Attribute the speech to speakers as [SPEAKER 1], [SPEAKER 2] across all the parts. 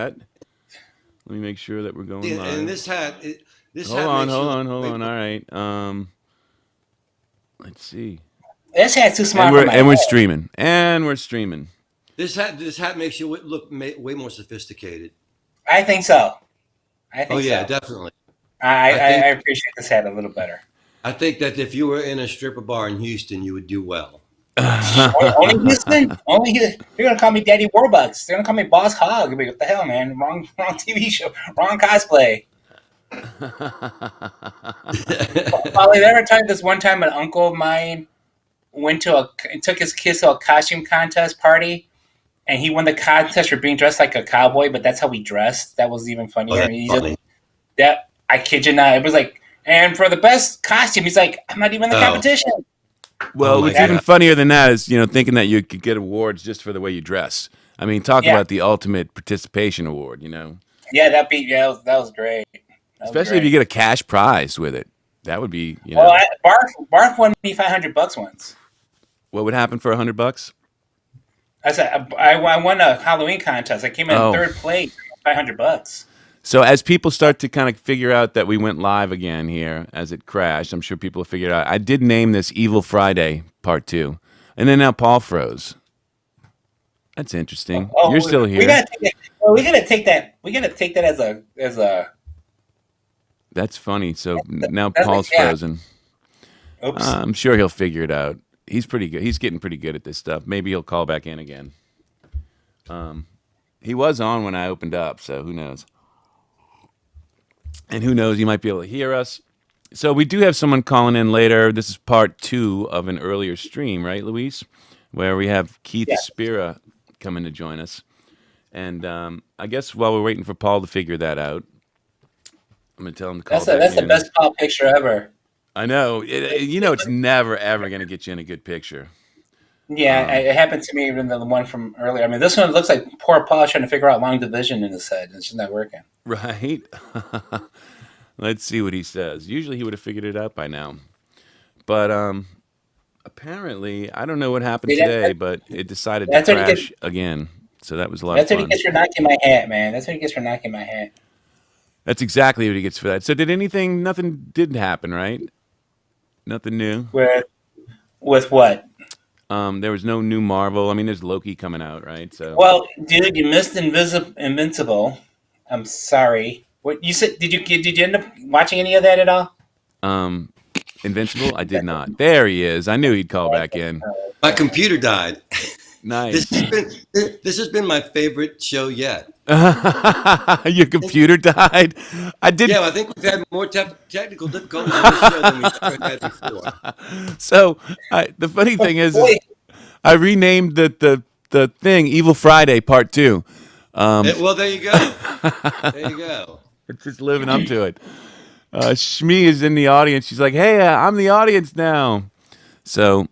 [SPEAKER 1] Let me make sure that we're going
[SPEAKER 2] And
[SPEAKER 1] live.
[SPEAKER 2] this hat, this
[SPEAKER 1] Hold
[SPEAKER 2] hat
[SPEAKER 1] on,
[SPEAKER 2] makes you
[SPEAKER 1] hold
[SPEAKER 2] look
[SPEAKER 1] on, hold
[SPEAKER 2] way
[SPEAKER 1] on.
[SPEAKER 2] more.
[SPEAKER 1] All right. Let's see.
[SPEAKER 3] This hat's too
[SPEAKER 1] And
[SPEAKER 3] smart for
[SPEAKER 1] we're
[SPEAKER 3] my
[SPEAKER 1] and
[SPEAKER 3] head.
[SPEAKER 1] we're streaming. And we're streaming.
[SPEAKER 2] This hat makes you look way more sophisticated.
[SPEAKER 3] I think so. I
[SPEAKER 2] Oh
[SPEAKER 3] think
[SPEAKER 2] yeah,
[SPEAKER 3] so.
[SPEAKER 2] definitely.
[SPEAKER 3] I,
[SPEAKER 2] I
[SPEAKER 3] I,
[SPEAKER 2] think
[SPEAKER 3] I appreciate this hat a little better.
[SPEAKER 2] I think that if you were in a stripper bar in Houston, you would do well.
[SPEAKER 3] Only Houston? Only Houston. They're gonna call me Daddy Warbucks. They're gonna call me Boss Hog. Like, what the hell, man? Wrong TV show. Wrong cosplay. Polly, did I ever tell you this one time an uncle of mine went to took his kids to a costume contest party, and he won the contest for being dressed like a cowboy, but that's how he dressed. That was even
[SPEAKER 2] Oh,
[SPEAKER 3] funnier.
[SPEAKER 2] that's
[SPEAKER 3] He just
[SPEAKER 2] funny.
[SPEAKER 3] that I kid you not. It was like, and for the best costume, he's like, I'm not even in the
[SPEAKER 2] Oh,
[SPEAKER 3] competition.
[SPEAKER 2] oh
[SPEAKER 1] Well,
[SPEAKER 2] my
[SPEAKER 1] what's even
[SPEAKER 2] God.
[SPEAKER 1] funnier than that is, thinking that you could get awards just for the way you dress. I mean, talk
[SPEAKER 3] Yeah,
[SPEAKER 1] about the ultimate participation award.
[SPEAKER 3] yeah, that was great. That was
[SPEAKER 1] Especially if you
[SPEAKER 3] great.
[SPEAKER 1] get a cash prize with it. That would be,
[SPEAKER 3] Well, Barf won me $500 once.
[SPEAKER 1] what would happen for $100?
[SPEAKER 3] I said I won a Halloween contest. I came in
[SPEAKER 1] Oh,
[SPEAKER 3] third place. $500.
[SPEAKER 1] so as people start to kind of figure out that we went live again here as it crashed, I'm sure people have figured out. I did name this Evil Friday Part 2. And then now Paul froze. That's interesting. You're
[SPEAKER 3] Oh,
[SPEAKER 1] still
[SPEAKER 3] we
[SPEAKER 1] here.
[SPEAKER 3] gotta take that. Well, we gotta take that. We gotta take that as a.
[SPEAKER 1] That's funny. So now
[SPEAKER 3] That's like
[SPEAKER 1] Paul's
[SPEAKER 3] yeah.
[SPEAKER 1] frozen.
[SPEAKER 3] Oops.
[SPEAKER 1] I'm sure he'll figure it out. He's pretty good. He's getting pretty good at this stuff. Maybe he'll call back in again. He was on when I opened up, so who knows? And who knows, he might be able to hear us. So we do have someone calling in later. This is part 2 of an earlier stream, right, Luis? Where we have Keith
[SPEAKER 3] Yeah.
[SPEAKER 1] Spira coming to join us. And I guess while we're waiting for Paul to figure that out, I'm going to tell him to call back
[SPEAKER 3] That's the
[SPEAKER 1] in.
[SPEAKER 3] best Paul picture ever.
[SPEAKER 1] I know. It's never, ever going to get you in a good picture.
[SPEAKER 3] Yeah, it happened to me even the one from earlier. I mean, this one looks like poor Paul trying to figure out long division in his head. It's just not working.
[SPEAKER 1] Right? Let's see what he says. Usually he would have figured it out by now. But apparently, I don't know what happened
[SPEAKER 3] See,
[SPEAKER 1] today, but it decided to
[SPEAKER 3] that's what he gets.
[SPEAKER 1] crash again. So that was a lot of
[SPEAKER 3] That's what he
[SPEAKER 1] fun.
[SPEAKER 3] gets for knocking my hat, man. That's what he gets for knocking my hat.
[SPEAKER 1] That's exactly what he gets for that. So nothing did happen, right? Nothing new.
[SPEAKER 3] With what?
[SPEAKER 1] There was no new Marvel. I mean, there's Loki coming out, right? So,
[SPEAKER 3] Well, dude, you missed Invincible. I'm sorry. What you said? Did you end up watching any of that at all?
[SPEAKER 1] um, Invincible, I did not. There he is. I knew he'd call back in.
[SPEAKER 2] My computer died. This
[SPEAKER 1] Nice.
[SPEAKER 2] has been this has been my favorite show yet.
[SPEAKER 1] Your computer died. I did.
[SPEAKER 2] Yeah, I think we've had more technical difficulties on this show than we've ever had before.
[SPEAKER 1] So the funny thing is
[SPEAKER 3] Boy,
[SPEAKER 1] I renamed the thing Evil Friday Part 2.
[SPEAKER 2] Well, there you go. There you go.
[SPEAKER 1] It's just living up to it. Shmi is in the audience. She's like, "Hey, I'm the audience now." So,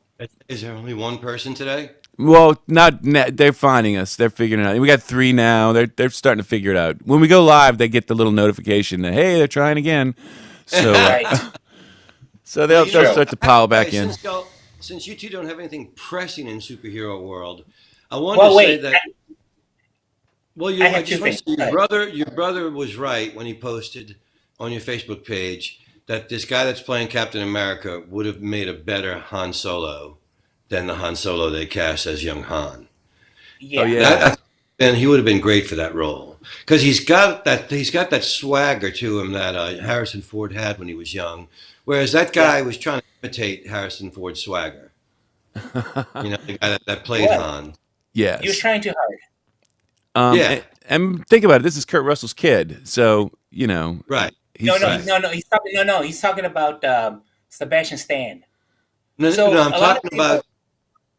[SPEAKER 2] Is there only one person today?
[SPEAKER 1] well, they're finding us. They're figuring it out. We got 3 now. They're starting to figure it out. When we go live, they get the little notification that hey, they're trying again. So,
[SPEAKER 3] right.
[SPEAKER 1] so
[SPEAKER 2] Well,
[SPEAKER 1] they'll start to pile
[SPEAKER 2] hey,
[SPEAKER 1] back in.
[SPEAKER 2] since you two don't have anything pressing in superhero world, I wanted
[SPEAKER 3] Well,
[SPEAKER 2] to say
[SPEAKER 3] wait.
[SPEAKER 2] that. Well,
[SPEAKER 3] I
[SPEAKER 2] I
[SPEAKER 3] have two
[SPEAKER 2] just want
[SPEAKER 3] things.
[SPEAKER 2] to say
[SPEAKER 3] Go ahead.
[SPEAKER 2] your brother was right when he posted on your Facebook page that this guy that's playing Captain America would have made a better Han Solo than the Han Solo they cast as young Han.
[SPEAKER 1] Oh
[SPEAKER 3] Yeah.
[SPEAKER 1] yeah.
[SPEAKER 2] And he would have been great for that role because he's got that swagger to him that Harrison Ford had when he was young, whereas that
[SPEAKER 3] Yeah.
[SPEAKER 2] guy was trying to imitate Harrison Ford's swagger. The guy that
[SPEAKER 3] He
[SPEAKER 2] played
[SPEAKER 3] was.
[SPEAKER 2] Han.
[SPEAKER 3] He was
[SPEAKER 1] Yes.
[SPEAKER 3] trying too hard.
[SPEAKER 2] Yeah,
[SPEAKER 1] And think about it. This is Kurt Russell's kid, so
[SPEAKER 2] right,
[SPEAKER 3] No,
[SPEAKER 1] he's
[SPEAKER 3] no,
[SPEAKER 2] right.
[SPEAKER 3] no. He's talking about Sebastian Stan.
[SPEAKER 2] No,
[SPEAKER 3] So
[SPEAKER 2] no, I'm
[SPEAKER 3] a lot of
[SPEAKER 2] talking
[SPEAKER 3] people.
[SPEAKER 2] about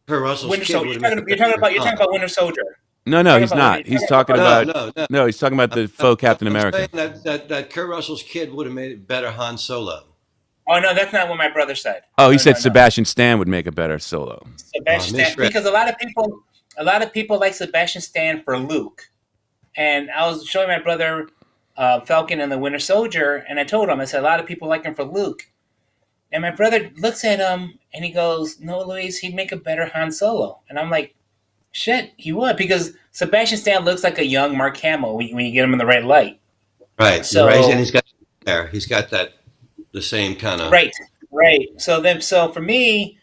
[SPEAKER 2] Kurt Russell's
[SPEAKER 3] Winter
[SPEAKER 2] kid
[SPEAKER 3] Soldier.
[SPEAKER 2] would have made a
[SPEAKER 3] You're
[SPEAKER 2] Han.
[SPEAKER 3] talking about Winter Soldier.
[SPEAKER 1] no,
[SPEAKER 3] You're talking
[SPEAKER 1] he's
[SPEAKER 3] about Winter.
[SPEAKER 1] not.
[SPEAKER 3] You're
[SPEAKER 1] He's
[SPEAKER 3] talking
[SPEAKER 1] talking
[SPEAKER 3] about.
[SPEAKER 2] No,
[SPEAKER 1] about
[SPEAKER 2] no, no.
[SPEAKER 1] no, he's talking about
[SPEAKER 2] I'm,
[SPEAKER 1] the faux Captain
[SPEAKER 2] I'm
[SPEAKER 1] America.
[SPEAKER 2] saying that Kurt Russell's kid would have made it better Han Solo.
[SPEAKER 3] Oh no, that's not what my brother said.
[SPEAKER 1] Oh, he
[SPEAKER 3] No,
[SPEAKER 1] said
[SPEAKER 3] no, no.
[SPEAKER 1] Sebastian Stan would make a better solo.
[SPEAKER 2] Oh, I
[SPEAKER 3] Sebastian Stan,
[SPEAKER 2] misread.
[SPEAKER 3] because a lot of people like Sebastian Stan for Luke, and I was showing my brother Falcon and the Winter Soldier, and I told him, I said a lot of people like him for Luke, and my brother looks at him and he goes, "No, Luis, he'd make a better Han Solo," and I'm like, Shit, he would, because Sebastian Stan looks like a young Mark Hamill when you get him in the right light.
[SPEAKER 2] Right.
[SPEAKER 3] So
[SPEAKER 2] Right. And he's got hair. He's got the same kind of.
[SPEAKER 3] right, right. So for me,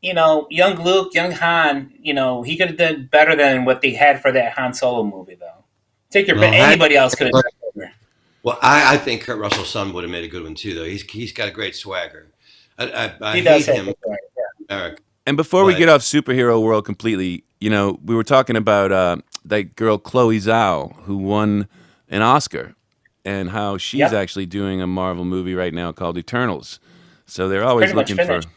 [SPEAKER 3] young Luke, young Han, he could have done better than what they had for that Han Solo movie, though. Take your
[SPEAKER 2] Well,
[SPEAKER 3] anybody else could have done better.
[SPEAKER 2] Well, I think Kurt Russell's son would have made a good one too, though. He's got a great swagger. I
[SPEAKER 3] He does
[SPEAKER 2] hate
[SPEAKER 3] have
[SPEAKER 2] him,
[SPEAKER 3] good swag, yeah.
[SPEAKER 2] Eric.
[SPEAKER 1] And before we
[SPEAKER 2] But
[SPEAKER 1] get off superhero world completely, we were talking about that girl Chloe Zhao who won an Oscar, and how she's
[SPEAKER 3] Yep.
[SPEAKER 1] actually doing a Marvel movie right now called Eternals. So they're always
[SPEAKER 3] Pretty much
[SPEAKER 1] looking for.
[SPEAKER 3] finished.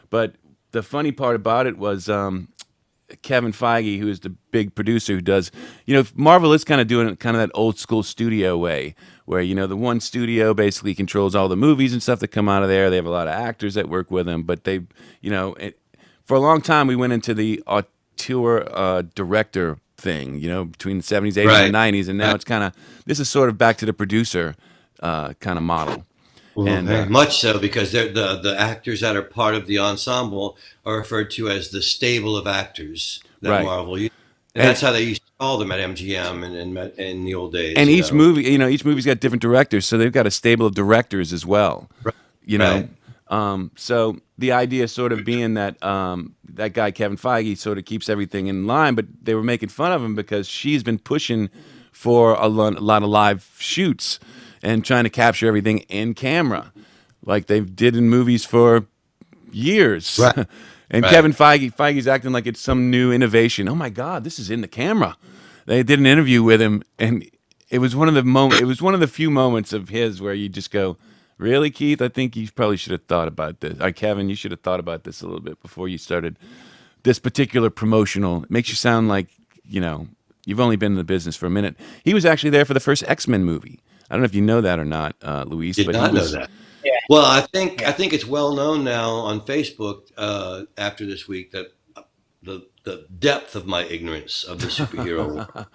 [SPEAKER 1] But the funny part about it was Kevin Feige, who is the big producer who does, Marvel is kind of doing it kind of that old school studio way, where the one studio basically controls all the movies and stuff that come out of there. They have a lot of actors that work with them, but they, for a long time we went into the auteur director thing, between the 70s, 80s,
[SPEAKER 2] right.
[SPEAKER 1] and 90s, and now
[SPEAKER 2] Right.
[SPEAKER 1] it's kind of, this is sort of back to the producer kind of model.
[SPEAKER 2] Well,
[SPEAKER 1] And
[SPEAKER 2] very much so, because the actors that are part of the ensemble are referred to as the stable of actors that
[SPEAKER 1] Right.
[SPEAKER 2] Marvel used. And
[SPEAKER 1] And-
[SPEAKER 2] that's how they used to call them at MGM and in the old days.
[SPEAKER 1] And
[SPEAKER 2] you
[SPEAKER 1] each
[SPEAKER 2] know.
[SPEAKER 1] movie, each movie's got different directors, so they've got a stable of directors as well.
[SPEAKER 2] Right.
[SPEAKER 1] You know,
[SPEAKER 2] Right.
[SPEAKER 1] so the idea sort of being that that guy Kevin Feige sort of keeps everything in line, but they were making fun of him because she's been pushing for a lot of live shoots and trying to capture everything in camera, like they did in movies for years.
[SPEAKER 2] Right.
[SPEAKER 1] And
[SPEAKER 2] Right.
[SPEAKER 1] Kevin Feige's acting like it's some new innovation. Oh my God, this is in the camera. They did an interview with him, and it was one of the few moments of his where you just go, "Really, Keith? I think you probably should have thought about this. Kevin, you should have thought about this a little bit before you started this particular promotional." It makes you sound like you've only been in the business for a minute. He was actually there for the first X-Men movie. I don't know if you know that or not, Luis.
[SPEAKER 2] Did
[SPEAKER 1] but
[SPEAKER 2] not
[SPEAKER 1] he
[SPEAKER 2] know
[SPEAKER 1] was,
[SPEAKER 2] that.
[SPEAKER 3] Yeah.
[SPEAKER 2] Well, I think it's well known now on Facebook after this week that the depth of my ignorance of the superhero world,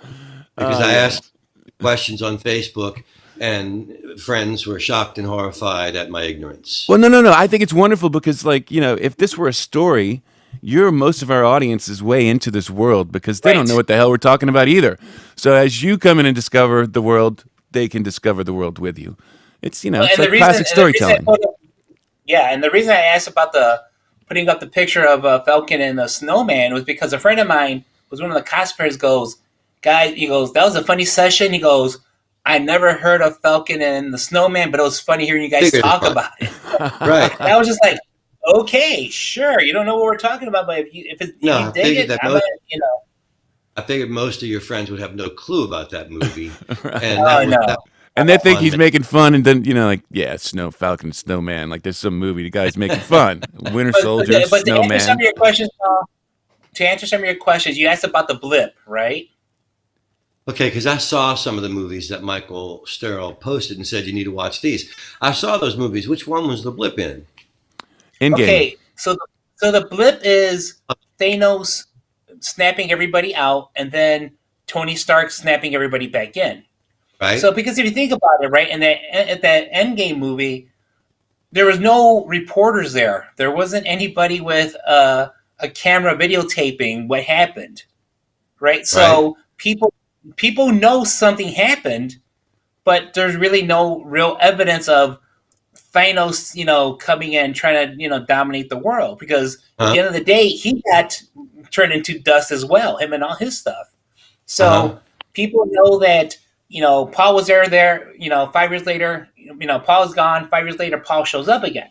[SPEAKER 2] because I asked questions on Facebook and friends were shocked and horrified at my ignorance.
[SPEAKER 1] Well, no. I think it's wonderful because, if this were a story, most of our audience is way into this world because they don't
[SPEAKER 3] Right.
[SPEAKER 1] know what the hell we're talking about either. So as you come in and discover the world, they can discover the world with you. It's it's
[SPEAKER 3] And
[SPEAKER 1] like
[SPEAKER 3] the reason-
[SPEAKER 1] classic
[SPEAKER 3] and the reason I
[SPEAKER 1] storytelling.
[SPEAKER 3] put up- Yeah, and the reason I asked about putting up the picture of Falcon and the snowman was because a friend of mine was one of the cosplayers. Goes, guys, he goes, that was a funny session. He goes, I never heard of Falcon and the snowman, but it was funny hearing you guys
[SPEAKER 2] Figured
[SPEAKER 3] talk
[SPEAKER 2] it was.
[SPEAKER 3] about it.
[SPEAKER 2] Right.
[SPEAKER 3] And I was just like, okay, sure, you don't know what we're talking about, but if
[SPEAKER 2] No,
[SPEAKER 3] you
[SPEAKER 2] I
[SPEAKER 3] dig
[SPEAKER 2] figured
[SPEAKER 3] it,
[SPEAKER 2] that
[SPEAKER 3] I'm
[SPEAKER 2] most-
[SPEAKER 3] gonna,
[SPEAKER 2] I figured most of your friends would have no clue about that movie.
[SPEAKER 1] Right.
[SPEAKER 2] And
[SPEAKER 3] Oh,
[SPEAKER 2] that was,
[SPEAKER 3] no.
[SPEAKER 2] that,
[SPEAKER 1] And they think
[SPEAKER 2] fun.
[SPEAKER 1] he's making fun, and then Falcon, Snowman. Like there's some movie the guy's making fun. Winter Soldier,
[SPEAKER 3] but to answer some
[SPEAKER 1] Snowman.
[SPEAKER 3] of your questions, you asked about the blip, right?
[SPEAKER 2] Okay, because I saw some of the movies that Michael Sterl posted and said you need to watch these. I saw those movies. Which one was the blip in?
[SPEAKER 1] Endgame.
[SPEAKER 3] Okay, so the blip is Thanos snapping everybody out, and then Tony Stark snapping everybody back in.
[SPEAKER 2] Right?
[SPEAKER 3] So, because if you think about it, right, at that Endgame movie, there was no reporters there. There wasn't anybody with a camera videotaping what happened, right? So people know something happened, but there's really no real evidence of Thanos, coming in trying to, dominate the world, because at the end of the day, he got turned into dust as well, him and all his stuff. So people know that, Paul was there, 5 years later, Paul's gone. 5 years later, Paul shows up again.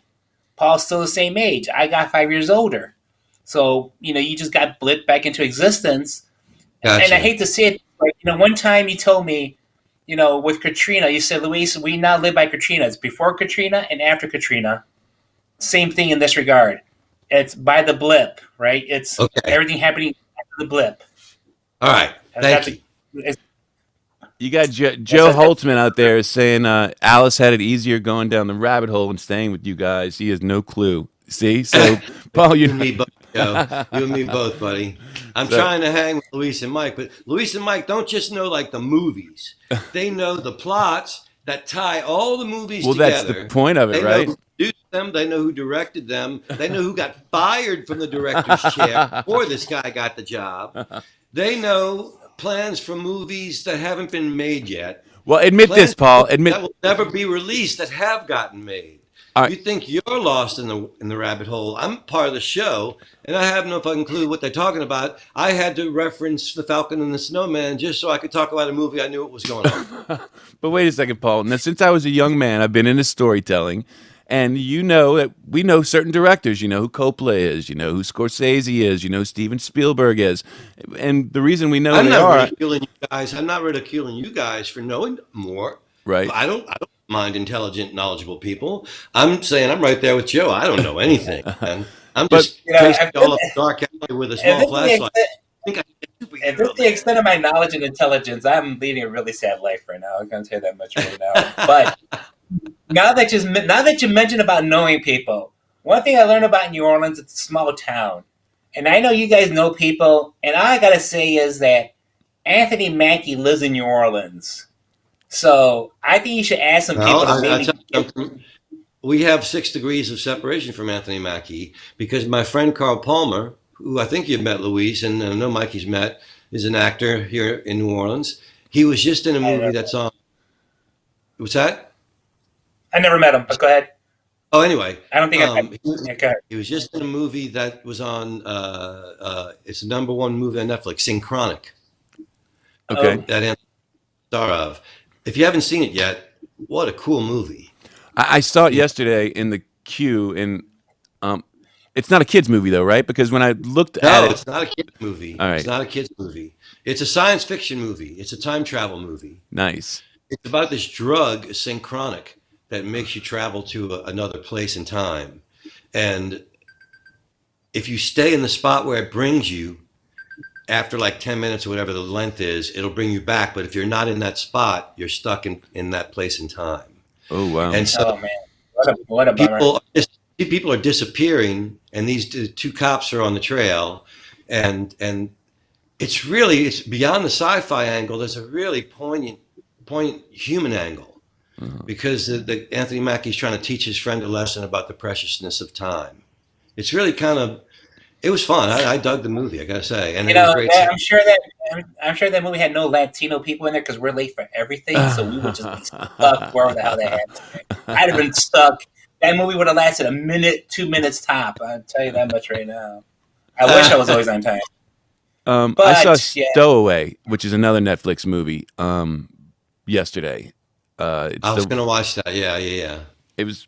[SPEAKER 3] Paul's still the same age. I got 5 years older. So, you just got blipped back into existence.
[SPEAKER 2] Gotcha.
[SPEAKER 3] And I hate to say it, like, one time you told me, with Katrina, you said, Luis, we now live by Katrina. It's before Katrina and after Katrina. Same thing in this regard. It's by the blip, right? It's everything happening after the blip.
[SPEAKER 2] All right. Thank you.
[SPEAKER 1] You got Joe Holtzman out there saying Alice had it easier going down the rabbit hole and staying with you guys. He has no clue. See? So, Paul,
[SPEAKER 2] You and me both, Joe. You and me both, buddy. I'm trying to hang with Luis and Mike, but Luis and Mike don't just know like the movies. They know the plots that tie all the movies
[SPEAKER 1] well,
[SPEAKER 2] together.
[SPEAKER 1] that's the point of it,
[SPEAKER 2] They
[SPEAKER 1] right?
[SPEAKER 2] know who produced them. They know who directed them. They know who got fired from the director's chair before this guy got the job. They know plans for movies that haven't been made yet.
[SPEAKER 1] Well, admit this,
[SPEAKER 2] Plans
[SPEAKER 1] Paul. Admit.
[SPEAKER 2] that will never be released that have gotten made.
[SPEAKER 1] All
[SPEAKER 2] You
[SPEAKER 1] right,
[SPEAKER 2] think you're lost in the rabbit hole? I'm part of the show, and I have no fucking clue what they're talking about. I had to reference The Falcon and the Snowman just so I could talk about a movie I knew what was going on.
[SPEAKER 1] but wait a second, Paul. Now, since I was a young man, I've been into storytelling, and you know that we know certain directors. You know who Coppola is. You know who Scorsese is. You know who Steven Spielberg is. And the reason we know
[SPEAKER 2] I'm
[SPEAKER 1] they
[SPEAKER 2] not
[SPEAKER 1] are
[SPEAKER 2] ridiculing you guys. I'm not ridiculing you guys for knowing more.
[SPEAKER 1] right.
[SPEAKER 2] I don't mind intelligent, knowledgeable people. I'm saying I'm right there with Joe. I don't know anything, man. I'm
[SPEAKER 1] But
[SPEAKER 2] just
[SPEAKER 3] You know,
[SPEAKER 2] chasing y'all up a dark alley with a
[SPEAKER 3] if
[SPEAKER 2] small
[SPEAKER 3] this is the
[SPEAKER 2] flashlight.
[SPEAKER 3] extent,
[SPEAKER 2] I think I'm a
[SPEAKER 3] if this
[SPEAKER 2] superhero,
[SPEAKER 3] is the
[SPEAKER 2] man.
[SPEAKER 3] extent of my knowledge and intelligence, I'm leading a really sad life right now. I'm gonna tell you that much right now. But now that you mentioned about knowing people, one thing I learned about New Orleans, it's a small town, and I know you guys know people, and all I gotta say is that Anthony Mackie lives in New Orleans, so I think you should ask some
[SPEAKER 2] Well,
[SPEAKER 3] people to
[SPEAKER 2] I
[SPEAKER 3] maybe.
[SPEAKER 2] tell you something. We have 6 degrees of separation from Anthony Mackie because my friend Carl Palmer, who I think you've met, Louise, and I know Mikey's met, is an actor here in New Orleans. He was just in a movie that's on. What's that?
[SPEAKER 3] I never met him, but go ahead.
[SPEAKER 2] Oh, anyway,
[SPEAKER 3] I don't think I met.
[SPEAKER 2] um,
[SPEAKER 3] Yeah, go ahead.
[SPEAKER 2] he was just in a movie that was on. It's the #1 movie on Netflix, Synchronic,
[SPEAKER 1] okay,
[SPEAKER 3] Oh,
[SPEAKER 2] that Anthony star of. If you haven't seen it yet, what a cool movie!
[SPEAKER 1] I saw it yesterday in the queue, and um, it's not a kids movie though, right? Because when I looked at
[SPEAKER 2] No,
[SPEAKER 1] it,
[SPEAKER 2] it's not a kids movie.
[SPEAKER 1] all
[SPEAKER 2] It's
[SPEAKER 1] right,
[SPEAKER 2] not a kids movie. It's a science fiction movie. It's a time travel movie.
[SPEAKER 1] nice.
[SPEAKER 2] It's about this drug, Synchronic, that makes you travel to another place in time. And if you stay in the spot where it brings you, after like 10 minutes or whatever the length is, it'll bring you back. But if you're not in that spot, you're stuck in that place in time.
[SPEAKER 1] Oh wow.
[SPEAKER 2] And so
[SPEAKER 3] oh man, what a bummer.
[SPEAKER 2] people are disappearing, and these two cops are on the trail, and it's beyond the sci-fi angle. There's a really poignant human angle because the Anthony Mackie's trying to teach his friend a lesson about the preciousness of time. It's really it was fun. I dug the movie, I gotta say, and
[SPEAKER 3] You
[SPEAKER 2] it was
[SPEAKER 3] know,
[SPEAKER 2] great.
[SPEAKER 3] I'm sure that movie had no Latino people in there because we're late for everything, so we would just be stuck wherever the hell they had to. I'd have been stuck. That movie would have lasted a minute, 2 minutes top. I'll tell you that much right now. I wish I was always on time.
[SPEAKER 1] I saw
[SPEAKER 3] But yeah,
[SPEAKER 1] Stowaway, which is another Netflix movie, yesterday. It's
[SPEAKER 2] I was
[SPEAKER 1] the
[SPEAKER 2] gonna watch that. Yeah, yeah, yeah.
[SPEAKER 1] it was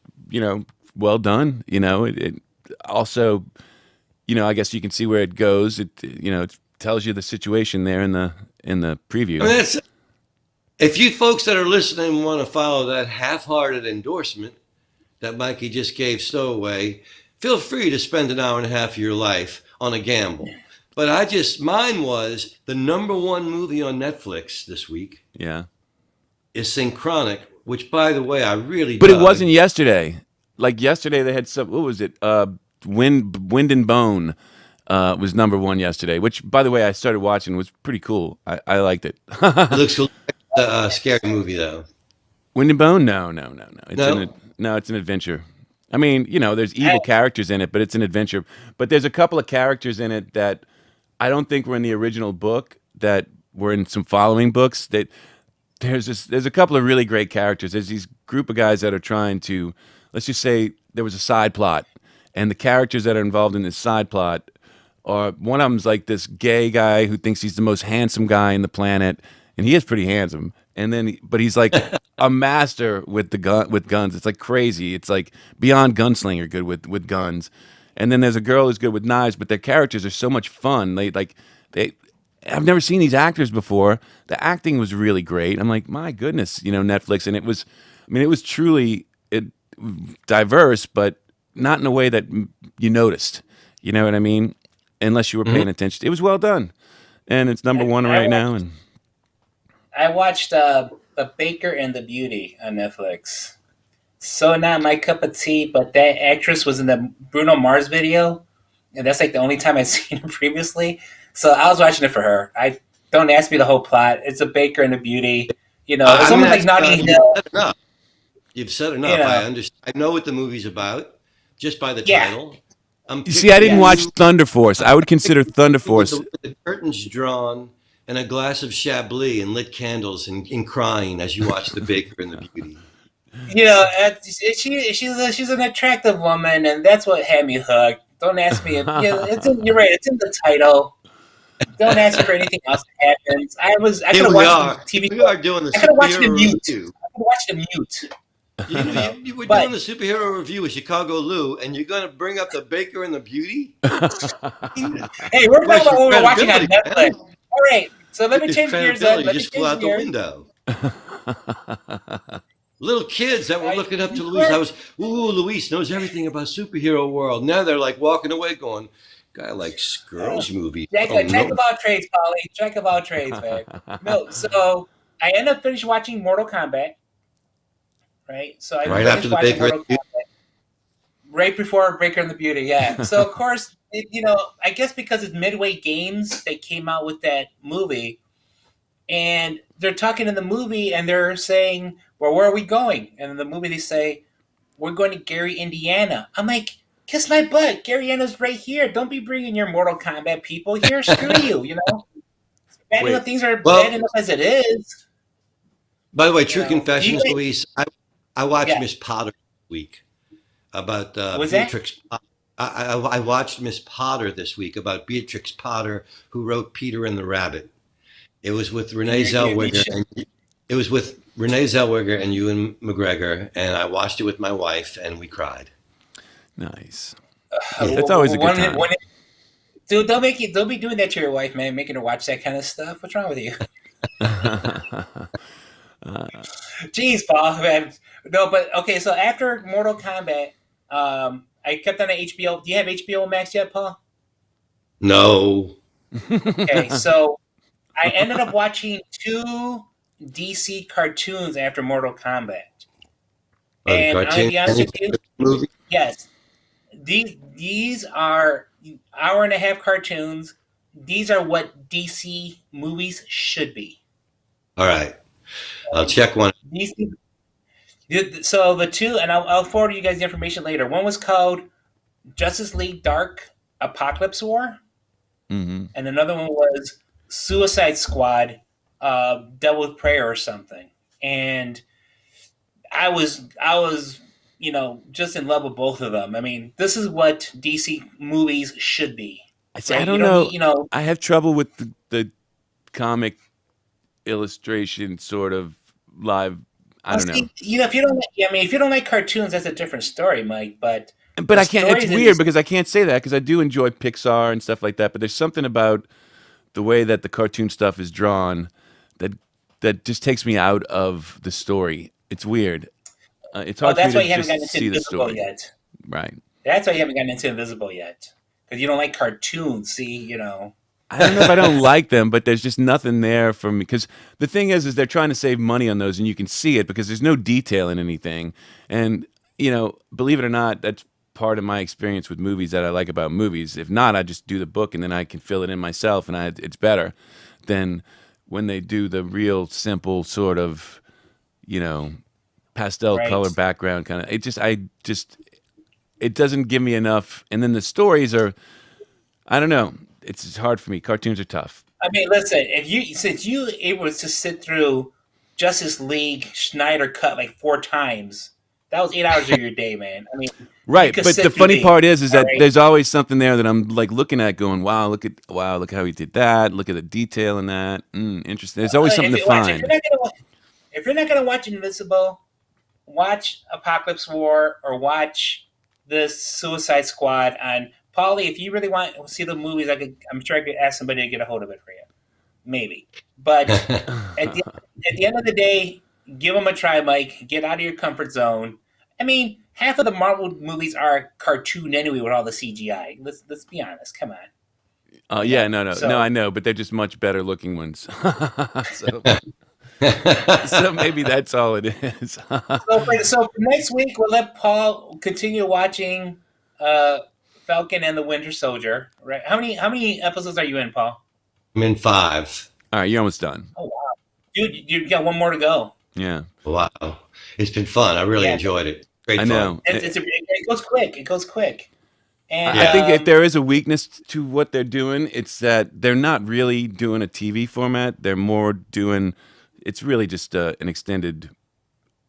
[SPEAKER 1] well done. It also I guess you can see where it goes. It tells you the situation there in the
[SPEAKER 2] I mean,
[SPEAKER 1] preview.
[SPEAKER 2] if you folks that are listening want to follow that half-hearted endorsement that Mikey just gave Stowaway, feel free to spend an hour and a half of your life on a gamble. But mine was the #1 movie on Netflix this week
[SPEAKER 1] Yeah,
[SPEAKER 2] is Synchronic, which, by the way, I really
[SPEAKER 1] but it
[SPEAKER 2] dug.
[SPEAKER 1] wasn't yesterday. Like yesterday, they had some. What was it? Wind and Bone was #1 yesterday. Which, by the way, I started watching. Was pretty cool. I liked it.
[SPEAKER 2] It looks like a scary movie, though.
[SPEAKER 1] Wind and Bone? No, no, no, no.
[SPEAKER 2] No?
[SPEAKER 1] It's an adventure. I mean, there's
[SPEAKER 3] I,
[SPEAKER 1] evil characters in it, but it's an adventure. But there's a couple of characters in it that I don't think were in the original book that were in some following books. That there's a couple of really great characters. There's these group of guys that are trying to, let's just say there was a side plot, and the characters that are involved in this side plot are, one of them's like this gay guy who thinks he's the most handsome guy in the planet, and he is pretty handsome. And then, but he's like a master with with guns. It's like crazy. It's like beyond gunslinger good with guns. And then there's a girl who's good with knives, but their characters are so much fun. They I've never seen these actors before. The acting was really great. I'm like, my goodness, Netflix, and it was, I mean, it was truly diverse, but not in a way that you noticed. You know what I mean? Unless you were paying attention. It was well done, and it's #1
[SPEAKER 3] I
[SPEAKER 1] right now.
[SPEAKER 3] watched
[SPEAKER 1] And
[SPEAKER 3] I watched The Baker and the Beauty on Netflix. So not my cup of tea, but that actress was in the Bruno Mars video, and that's like the only time I've seen her previously. So I was watching it for her. I don't ask me the whole plot. It's a Baker and the Beauty. It's
[SPEAKER 2] I mean,
[SPEAKER 3] almost like Notting Hill.
[SPEAKER 2] said enough. You've said
[SPEAKER 3] You
[SPEAKER 2] enough.
[SPEAKER 3] know,
[SPEAKER 2] I understand. I know what the movie's about just by the
[SPEAKER 3] yeah.
[SPEAKER 2] title. I'm
[SPEAKER 1] You see, I didn't
[SPEAKER 2] picturing
[SPEAKER 1] watch
[SPEAKER 2] you
[SPEAKER 1] Thunder Force. I would consider Thunder
[SPEAKER 2] with
[SPEAKER 1] Force.
[SPEAKER 2] the curtains drawn and a glass of Chablis and lit candles and crying as you watch The Baker and the Beauty.
[SPEAKER 3] You know, she's an attractive woman, and that's what had me hooked. Don't ask me if you're right. It's in the title. Don't ask me for anything else that happens. I could
[SPEAKER 2] Here
[SPEAKER 3] have
[SPEAKER 2] we
[SPEAKER 3] watched
[SPEAKER 2] are.
[SPEAKER 3] the TV.
[SPEAKER 2] We are doing the
[SPEAKER 3] I could have watched the
[SPEAKER 2] superhero
[SPEAKER 3] mute.
[SPEAKER 2] review.
[SPEAKER 3] I could have watched the mute.
[SPEAKER 2] You were
[SPEAKER 3] But
[SPEAKER 2] doing the superhero review with Chicago Lou, and you're going to bring up The Baker and the Beauty?
[SPEAKER 3] hey, we're talking
[SPEAKER 2] Where's
[SPEAKER 3] about
[SPEAKER 2] your
[SPEAKER 3] what we're watching on
[SPEAKER 2] credibility,
[SPEAKER 3] Netflix.
[SPEAKER 2] man?
[SPEAKER 3] All right, so let me
[SPEAKER 2] His
[SPEAKER 3] change gears.
[SPEAKER 2] credibility
[SPEAKER 3] Let me
[SPEAKER 2] just flew
[SPEAKER 3] change
[SPEAKER 2] out the
[SPEAKER 3] gears.
[SPEAKER 2] window. Little kids that were looking up to
[SPEAKER 3] You
[SPEAKER 2] Luis.
[SPEAKER 3] are-
[SPEAKER 2] I was, ooh, Luis knows everything about superhero world. Now they're like walking away going, guy likes girls movies.
[SPEAKER 3] Jack,
[SPEAKER 2] Oh,
[SPEAKER 3] jack
[SPEAKER 2] no.
[SPEAKER 3] of all trades, Polly. Jack of all trades, man. No, so I ended up finished watching Mortal Kombat. Right, so I
[SPEAKER 2] Right
[SPEAKER 3] finished
[SPEAKER 2] after The
[SPEAKER 3] watching
[SPEAKER 2] Baker and
[SPEAKER 3] Mortal
[SPEAKER 2] the
[SPEAKER 3] Kombat right before Baker and the Beauty. Yeah. So of course, I guess because it's Midway Games, they came out with that movie, and they're talking in the movie, and they're saying, "Well, where are we going?" And in the movie, they say, "We're going to Gary, Indiana." I'm like, "Kiss my butt! Gary, Indiana's right here. Don't be bringing your Mortal Kombat people here. Screw you. You know, bad
[SPEAKER 1] Wait.
[SPEAKER 3] enough things are
[SPEAKER 2] Well-
[SPEAKER 3] bad enough as it is."
[SPEAKER 2] By the way, true
[SPEAKER 3] No.
[SPEAKER 2] confessions,
[SPEAKER 3] You-
[SPEAKER 2] Luis. I watched
[SPEAKER 3] Yeah.
[SPEAKER 2] Miss Potter this week about
[SPEAKER 3] Was that?
[SPEAKER 2] Beatrix. I watched Miss Potter this week about Beatrix Potter, who wrote Peter and the Rabbit. It was with Renee
[SPEAKER 3] You- you- you
[SPEAKER 2] Zellweger.
[SPEAKER 3] should-
[SPEAKER 2] And it was with Renee Zellweger and Ewan McGregor, and I watched it with my wife, and we cried.
[SPEAKER 1] Nice. That's always a good time.
[SPEAKER 3] Dude, don't be doing that to your wife, man. Making her watch that kind of stuff. What's wrong with you? Jeez, Paul, man. No, but okay. So after Mortal Kombat, I kept on HBO. Do you have HBO Max yet, Paul?
[SPEAKER 2] No.
[SPEAKER 3] Okay, so I ended up watching 2 DC cartoons after Mortal Kombat. And I'm gonna be honest with you,
[SPEAKER 2] Movie.
[SPEAKER 3] yes, these are hour and a half cartoons. These are what DC movies should be.
[SPEAKER 2] All right. I'll check one.
[SPEAKER 3] DC. So the two, and I'll forward you guys the information later. One was called Justice League Dark Apocalypse War,
[SPEAKER 1] Hmm.
[SPEAKER 3] and another one was Suicide Squad, Devil's Prayer or something. And I was just in love with both of them. I mean, this is what DC movies should be.
[SPEAKER 1] I see,
[SPEAKER 3] Right?
[SPEAKER 1] I don't
[SPEAKER 3] You
[SPEAKER 1] know.
[SPEAKER 3] need- you know,
[SPEAKER 1] I have trouble with the comic illustration sort of live. I don't know.
[SPEAKER 3] see, if you don't, if you don't like cartoons, that's a different story, Mike. But
[SPEAKER 1] But I
[SPEAKER 3] the
[SPEAKER 1] can't.
[SPEAKER 3] stories
[SPEAKER 1] It's
[SPEAKER 3] in
[SPEAKER 1] weird
[SPEAKER 3] this-
[SPEAKER 1] because I can't say that because I do enjoy Pixar and stuff like that. But there's something about the way that the cartoon stuff is drawn that just takes me out of the story. It's weird. It's hard
[SPEAKER 3] that's
[SPEAKER 1] for
[SPEAKER 3] why
[SPEAKER 1] me
[SPEAKER 3] you
[SPEAKER 1] to
[SPEAKER 3] haven't gotten
[SPEAKER 1] just
[SPEAKER 3] into
[SPEAKER 1] see the
[SPEAKER 3] Invisible
[SPEAKER 1] story.
[SPEAKER 3] yet.
[SPEAKER 1] Right.
[SPEAKER 3] That's why you haven't gotten into Invisible yet, because you don't like cartoons. See,
[SPEAKER 1] I don't know if I don't like them, but there's just nothing there for me. Because the thing is they're trying to save money on those, and you can see it because there's no detail in anything. And believe it or not, that's part of my experience with movies that I like about movies. If not, I just do the book, and then I can fill it in myself, and it's better than when they do the real simple sort of, pastel
[SPEAKER 3] Right.
[SPEAKER 1] color background kind of. It doesn't give me enough. And then the stories are, I don't know. It's hard for me. Cartoons are tough.
[SPEAKER 3] I mean, listen, since you able to sit through Justice League Snyder cut like 4 times, that was 8 hours of your day, man. I mean,
[SPEAKER 1] Right,
[SPEAKER 3] could
[SPEAKER 1] but
[SPEAKER 3] sit
[SPEAKER 1] the
[SPEAKER 3] through
[SPEAKER 1] funny
[SPEAKER 3] these,
[SPEAKER 1] part is that
[SPEAKER 3] all right?
[SPEAKER 1] there's always something there that I'm like looking at, going, "Wow, look how he did that. Look at the detail in that. Interesting." There's always something to
[SPEAKER 3] If
[SPEAKER 1] find.
[SPEAKER 3] you're not gonna watch Invincible, watch Apocalypse War or watch this Suicide Squad on Paulie. If you really want to see the movies, I'm sure I could ask somebody to get a hold of it for you, maybe. But at the end of the day, give them a try, Mike. Get out of your comfort zone. I mean, half of the Marvel movies are cartoon anyway with all the CGI. Let's be honest. Come on.
[SPEAKER 1] Yeah, no,
[SPEAKER 3] So-
[SPEAKER 1] I know, but they're just much better looking ones. So maybe that's all it is.
[SPEAKER 3] So for next week, we'll let Paul continue watching Falcon and the Winter Soldier. Right? How many episodes are you in, Paul?
[SPEAKER 2] I'm in 5.
[SPEAKER 1] All right, you're almost done.
[SPEAKER 3] Oh wow, dude, you got one more to go.
[SPEAKER 1] Yeah,
[SPEAKER 2] Wow. It's been fun. I really
[SPEAKER 3] Yeah.
[SPEAKER 2] enjoyed it. Great
[SPEAKER 1] I
[SPEAKER 2] fun.
[SPEAKER 1] know.
[SPEAKER 3] It goes quick. It goes quick. And
[SPEAKER 1] I think if there is a weakness to what they're doing, it's that they're not really doing a TV format. They're more doing. It's really just an extended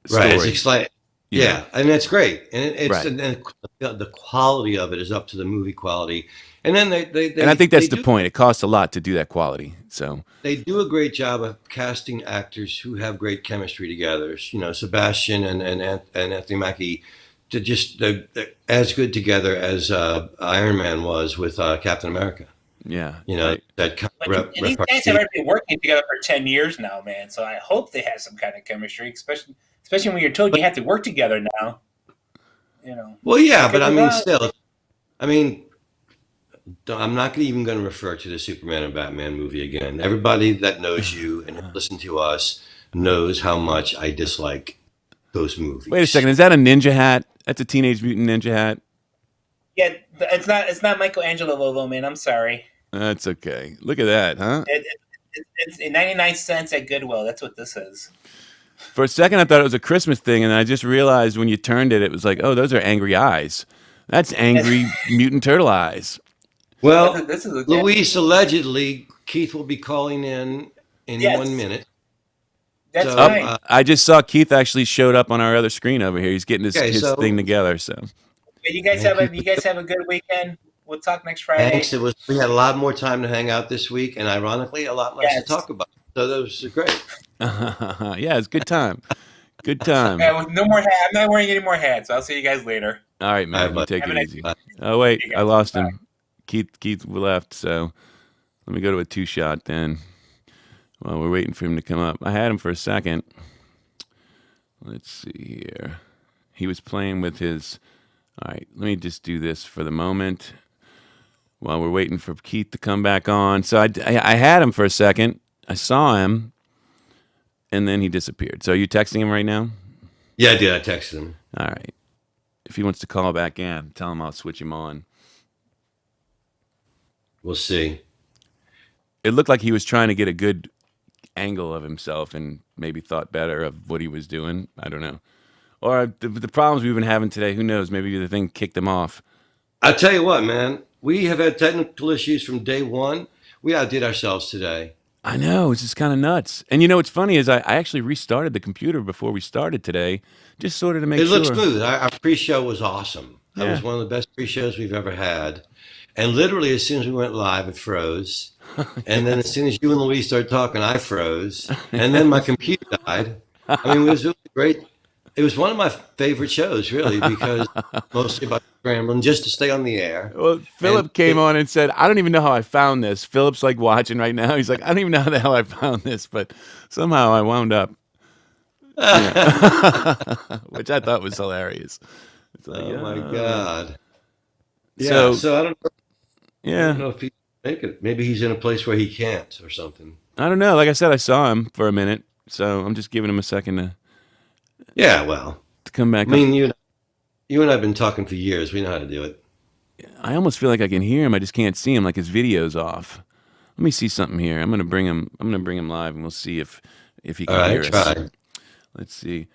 [SPEAKER 1] story.
[SPEAKER 2] Right. It's like,
[SPEAKER 1] you know?
[SPEAKER 2] yeah, and that's great. And it's
[SPEAKER 1] Right.
[SPEAKER 2] and the quality of it is up to the movie quality. And then
[SPEAKER 1] And I think that's
[SPEAKER 2] they
[SPEAKER 1] the point. It costs a lot to do that quality. So
[SPEAKER 2] do a great job of casting actors who have great chemistry together. You know, Sebastian and Anthony Mackie, they're as good together as Iron Man was with Captain America.
[SPEAKER 1] yeah,
[SPEAKER 2] You know,
[SPEAKER 1] right.
[SPEAKER 2] that kind of
[SPEAKER 3] and these guys have already been working together for 10 years now, man. So I hope they have some kind of chemistry, especially when you're told you have to work together now. You know.
[SPEAKER 2] Well, yeah, but I
[SPEAKER 3] Because
[SPEAKER 2] mean,
[SPEAKER 3] without-
[SPEAKER 2] still, I mean, I'm not even going to refer to the Superman and Batman movie again. Everybody that knows you and has listened to us knows how much I dislike those movies.
[SPEAKER 1] Wait a second. Is that a ninja hat? That's a Teenage Mutant Ninja hat.
[SPEAKER 3] Yeah, it's not Michelangelo Lovo, man. I'm sorry.
[SPEAKER 1] That's okay. Look at that, huh?
[SPEAKER 3] It's 99 cents at Goodwill. That's what this is.
[SPEAKER 1] For a second, I thought it was a Christmas thing, and I just realized when you turned it, it was like, oh, those are angry eyes. That's angry mutant turtle eyes.
[SPEAKER 2] Well,
[SPEAKER 3] This is a
[SPEAKER 2] Luis, allegedly, Keith will be calling in
[SPEAKER 3] Yes.
[SPEAKER 2] 1 minute.
[SPEAKER 3] That's
[SPEAKER 2] So,
[SPEAKER 3] right.
[SPEAKER 1] I just saw Keith actually showed up on our other screen over here. He's getting his
[SPEAKER 2] so-
[SPEAKER 1] thing together. So
[SPEAKER 3] You guys have a good weekend. We'll talk next Friday.
[SPEAKER 2] Thanks. We had a lot more time to hang out this week, and ironically, a lot less
[SPEAKER 3] Yes.
[SPEAKER 2] to talk about. So that was great.
[SPEAKER 1] yeah, it's good time. Good time.
[SPEAKER 3] Yeah, with no more hat. I'm not wearing any more hats. I'll see you guys later.
[SPEAKER 1] All right, man.
[SPEAKER 2] All right,
[SPEAKER 1] You
[SPEAKER 2] bud.
[SPEAKER 1] take
[SPEAKER 3] Have
[SPEAKER 1] it
[SPEAKER 3] a nice
[SPEAKER 1] easy.
[SPEAKER 2] Bye.
[SPEAKER 1] Oh wait,
[SPEAKER 3] You
[SPEAKER 1] I
[SPEAKER 3] guys.
[SPEAKER 1] lost
[SPEAKER 3] Bye.
[SPEAKER 1] him. Keith left. So let me go to a 2-shot then. Well, we're waiting for him to come up. I had him for a second. Let's see here. He was playing with his. All right, let me just do this for the moment while we're waiting for Keith to come back on. So I had him for a second. I saw him, and then he disappeared. So are you texting him right now?
[SPEAKER 2] Yeah, I did. I texted him.
[SPEAKER 1] All right. If he wants to call back in, tell him I'll switch him on.
[SPEAKER 2] We'll see.
[SPEAKER 1] It looked like he was trying to get a good angle of himself and maybe thought better of what he was doing. I don't know. Or the problems we've been having today, who knows? Maybe the thing kicked him off.
[SPEAKER 2] I tell you what, man. We have had technical issues from day one. We outdid ourselves today.
[SPEAKER 1] I know. It's just kind of nuts. And you know what's funny is I actually restarted the computer before we started today, just sort of to make
[SPEAKER 2] It
[SPEAKER 1] sure.
[SPEAKER 2] looked smooth. Our pre-show was awesome. That
[SPEAKER 1] Yeah.
[SPEAKER 2] was one of the best pre-shows we've ever had. And literally, as soon as we went live, it froze. And then as soon as you and Louise started talking, I froze. And then my computer died. I mean, it was really great. It was one of my favorite shows, really, because mostly about scrambling just to stay on the air.
[SPEAKER 1] Well, Philip came on and said, I don't even know how I found this. Philip's like watching right now. He's like, I don't even know how the hell I found this, but somehow I wound up. Which I thought was hilarious. It's like,
[SPEAKER 2] Oh my God! Yeah,
[SPEAKER 1] So-
[SPEAKER 2] so I don't
[SPEAKER 1] Yeah.
[SPEAKER 2] know if he can make it. Maybe he's in a place where he can't or something.
[SPEAKER 1] I don't know. Like I said, I saw him for a minute, so I'm just giving him a second
[SPEAKER 2] Yeah, well,
[SPEAKER 1] to come back.
[SPEAKER 2] I mean, you and I have been talking for years. We know how to do it.
[SPEAKER 1] I almost feel like I can hear him. I just can't see him. Like his video's off. Let me see something here. I'm gonna bring him live, and we'll see if he can
[SPEAKER 2] All right,
[SPEAKER 1] hear us.
[SPEAKER 2] try.
[SPEAKER 1] Let's see.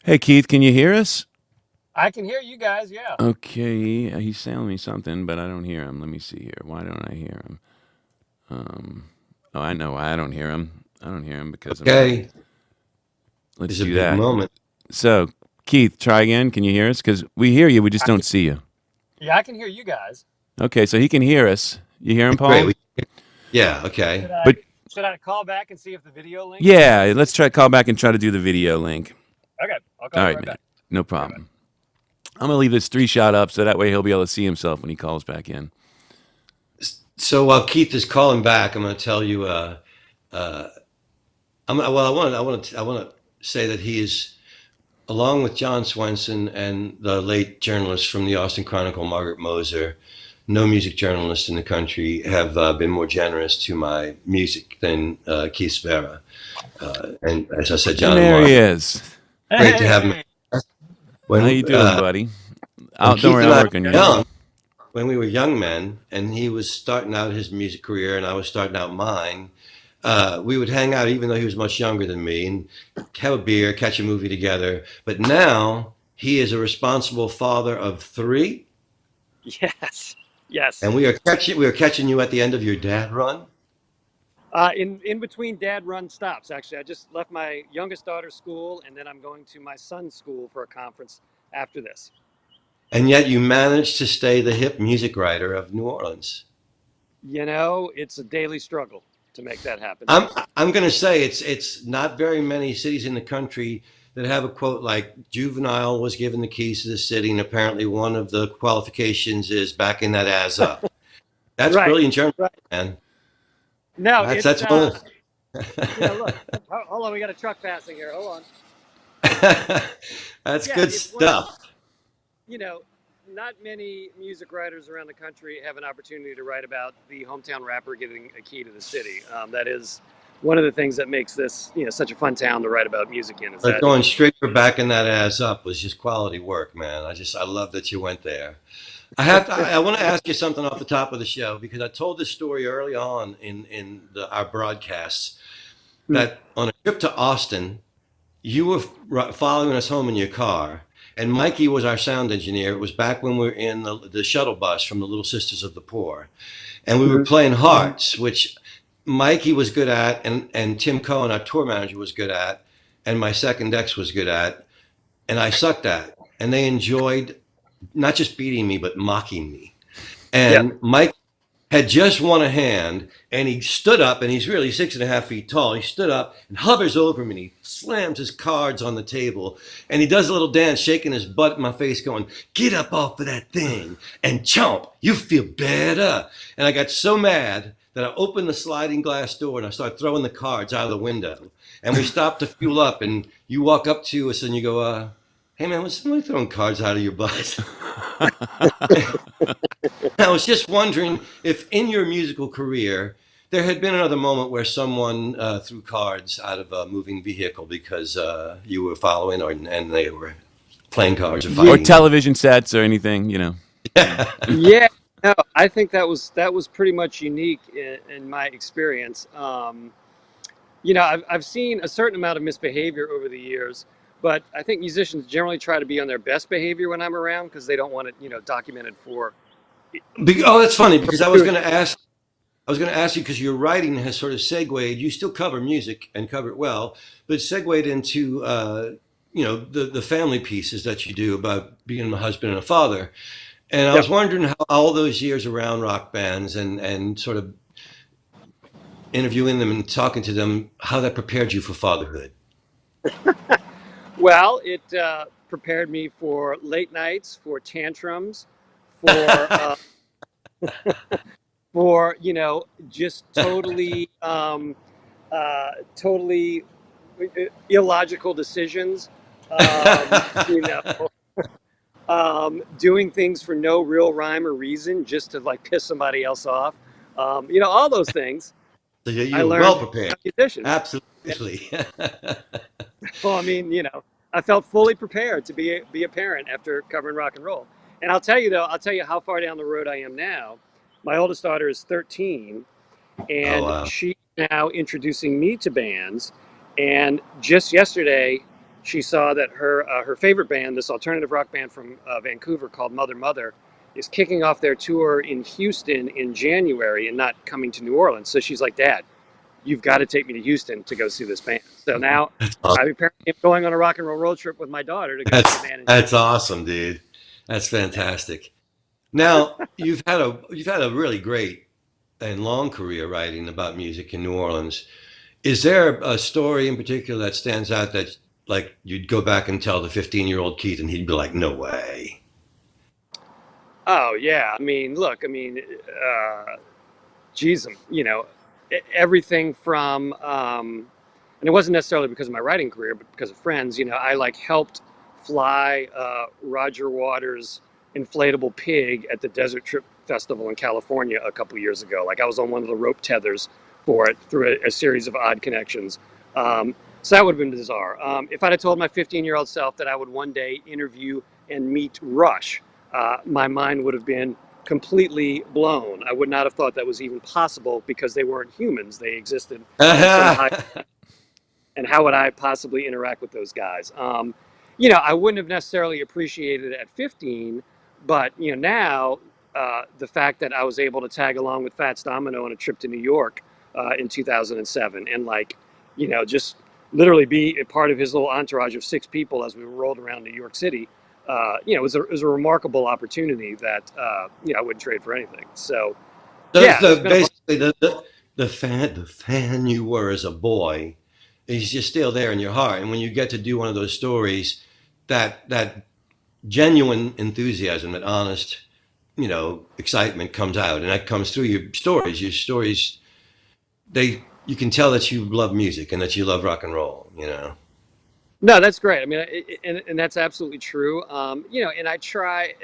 [SPEAKER 1] Hey Keith, can you hear us?
[SPEAKER 4] I can hear you guys, yeah.
[SPEAKER 1] Okay, he's telling me something, but I don't hear him. Let me see here. Why don't I hear him? Oh, I know why I don't hear him. I don't hear him because
[SPEAKER 2] Okay,
[SPEAKER 1] let's
[SPEAKER 2] it's a
[SPEAKER 1] do
[SPEAKER 2] big
[SPEAKER 1] that.
[SPEAKER 2] moment.
[SPEAKER 1] So, Keith, try again. Can you hear us? Because we hear you, we just don't see you.
[SPEAKER 4] Yeah, I can hear you guys.
[SPEAKER 1] Okay, so he can hear us. You hear him, Paul?
[SPEAKER 2] Great. Yeah. Okay.
[SPEAKER 4] Should I call back and see if the video link?
[SPEAKER 1] Yeah, let's try call back and try to do the video link.
[SPEAKER 4] Okay, I'll call
[SPEAKER 1] All
[SPEAKER 4] you
[SPEAKER 1] right, man.
[SPEAKER 4] back.
[SPEAKER 1] No problem. I'm gonna leave this 3-shot up so that way he'll be able to see himself when he calls back in.
[SPEAKER 2] So while Keith is calling back, I'm going to tell you. I want to say that he is, along with John Swenson and the late journalist from the Austin Chronicle, Margaret Moser. No music journalists in the country have been more generous to my music than Keith Spera. And as I said, John
[SPEAKER 1] And
[SPEAKER 2] and
[SPEAKER 1] there
[SPEAKER 2] Mark,
[SPEAKER 1] he is.
[SPEAKER 2] great to have him. When,
[SPEAKER 1] How you doing, buddy?
[SPEAKER 2] when
[SPEAKER 1] Don't
[SPEAKER 2] Keith
[SPEAKER 1] worry,
[SPEAKER 2] and
[SPEAKER 1] I'll
[SPEAKER 2] I
[SPEAKER 1] work on
[SPEAKER 2] were
[SPEAKER 1] you.
[SPEAKER 2] young, when we were young men, and he was starting out his music career, and I was starting out mine, we would hang out, even though he was much younger than me, and have a beer, catch a movie together. But now he is a responsible father of 3.
[SPEAKER 4] Yes. Yes.
[SPEAKER 2] And we are catching you at the end of your dad run.
[SPEAKER 4] In between dad run stops, actually, I just left my youngest daughter's school, and then I'm going to my son's school for a conference after this.
[SPEAKER 2] And yet you managed to stay the hip music writer of New Orleans.
[SPEAKER 4] You know, it's a daily struggle to make that happen.
[SPEAKER 2] I'm I'm going to say it's not very many cities in the country that have a quote like Juvenile was given the keys to the city, and apparently one of the qualifications is backing that ass up. That's
[SPEAKER 4] Right.
[SPEAKER 2] brilliant journalism,
[SPEAKER 4] Right.
[SPEAKER 2] man.
[SPEAKER 4] No,
[SPEAKER 2] That's
[SPEAKER 4] it's
[SPEAKER 2] that's one.
[SPEAKER 4] look, hold on, we got a truck passing here. Hold on.
[SPEAKER 2] That's
[SPEAKER 4] Yeah,
[SPEAKER 2] good
[SPEAKER 4] it's one of
[SPEAKER 2] stuff.
[SPEAKER 4] you know, not many music writers around the country have an opportunity to write about the hometown rapper getting a key to the city. That is one of the things that makes this, such a fun town to write about music in. Is
[SPEAKER 2] But
[SPEAKER 4] that
[SPEAKER 2] going straight for backing that ass up was just quality work, man. I love that you went there. I want to ask you something off the top of the show because I told this story early on our broadcasts that on a trip to Austin, you were following us home in your car, and Mikey was our sound engineer. It was back when we were in the shuttle bus from the Little Sisters of the Poor, and we were playing Hearts, which Mikey was good at, and Tim Cohen, our tour manager, was good at, and my second ex was good at, and I sucked at. And they enjoyed not just beating me, but mocking me.
[SPEAKER 4] Yeah.
[SPEAKER 2] And Mike had just won a hand, and he stood up, and he's really 6.5 feet tall. He stood up and hovers over me, and he slams his cards on the table, and he does a little dance, shaking his butt in my face, going, "Get up off of that thing and chomp. You feel better." And I got so mad that I opened the sliding glass door and I started throwing the cards out of the window. And we stopped to fuel up, and you walk up to us and you go, "Hey man, was somebody throwing cards out of your butt?" I was just wondering if in your musical career there had been another moment where someone threw cards out of a moving vehicle because you were following, and they were playing cards or
[SPEAKER 1] Or
[SPEAKER 2] fighting.
[SPEAKER 1] television sets or anything,
[SPEAKER 4] Yeah, no, I think that was pretty much unique in my experience. I've seen a certain amount of misbehavior over the years, but I think musicians generally try to be on their best behavior when I'm around because they don't want it, documented for.
[SPEAKER 2] Oh, that's funny because I was going to ask. I was going to ask you because your writing has sort of segued. You still cover music and cover it well, but it segued into the family pieces that you do about being a husband and a father. And I was wondering how all those years around rock bands and sort of interviewing them and talking to them, how that prepared you for fatherhood.
[SPEAKER 4] Well, it prepared me for late nights, for tantrums, for for just totally illogical decisions. You know, doing things for no real rhyme or reason just to like piss somebody else off. All those things
[SPEAKER 2] So
[SPEAKER 4] I
[SPEAKER 2] you were
[SPEAKER 4] learned
[SPEAKER 2] well
[SPEAKER 4] as
[SPEAKER 2] prepared.
[SPEAKER 4] a musician.
[SPEAKER 2] Absolutely.
[SPEAKER 4] Well, I mean, I felt fully prepared to be a parent after covering rock and roll. And I'll tell you how far down the road I am now. My oldest daughter is 13,
[SPEAKER 2] Oh
[SPEAKER 4] and
[SPEAKER 2] wow.
[SPEAKER 4] she's now introducing me to bands. And just yesterday, she saw that her favorite band, this alternative rock band from Vancouver called Mother Mother, is kicking off their tour in Houston in January and not coming to New Orleans. So she's like, "Dad, you've got to take me to Houston to go see this band." So now I apparently am going on a rock and roll road trip with my daughter to go see
[SPEAKER 2] That's
[SPEAKER 4] the band.
[SPEAKER 2] that's awesome, dude. That's fantastic. Now you've had a really great and long career writing about music in New Orleans. Is there a story in particular that stands out that like you'd go back and tell the 15-year-old Keith and he'd be like, "No way."
[SPEAKER 4] Oh yeah, I mean, look, geez, everything from, and it wasn't necessarily because of my writing career, but because of friends. I like helped fly Roger Waters' inflatable pig at the Desert Trip Festival in California a couple years ago. Like I was on one of the rope tethers for it through a series of odd connections. So that would have been bizarre. If I'd have told my 15-year-old self that I would one day interview and meet Rush, my mind would have been completely blown. I would not have thought that was even possible because they weren't humans. They existed on some high. And how would I possibly interact with those guys? I wouldn't have necessarily appreciated it at 15, but now the fact that I was able to tag along with Fats Domino on a trip to New York in 2007, and like, just literally be a part of his little entourage of 6 people as we rolled around New York City. It was a remarkable opportunity that I wouldn't trade for anything. So yeah,
[SPEAKER 2] So
[SPEAKER 4] it's been a bunch.
[SPEAKER 2] basically, the fan you were as a boy is just still there in your heart. And when you get to do one of those stories, that genuine enthusiasm, that honest, excitement comes out, and that comes through your stories. Your stories, you can tell that you love music and that you love rock and roll.
[SPEAKER 4] No, that's great. I mean, and that's absolutely true. And I try,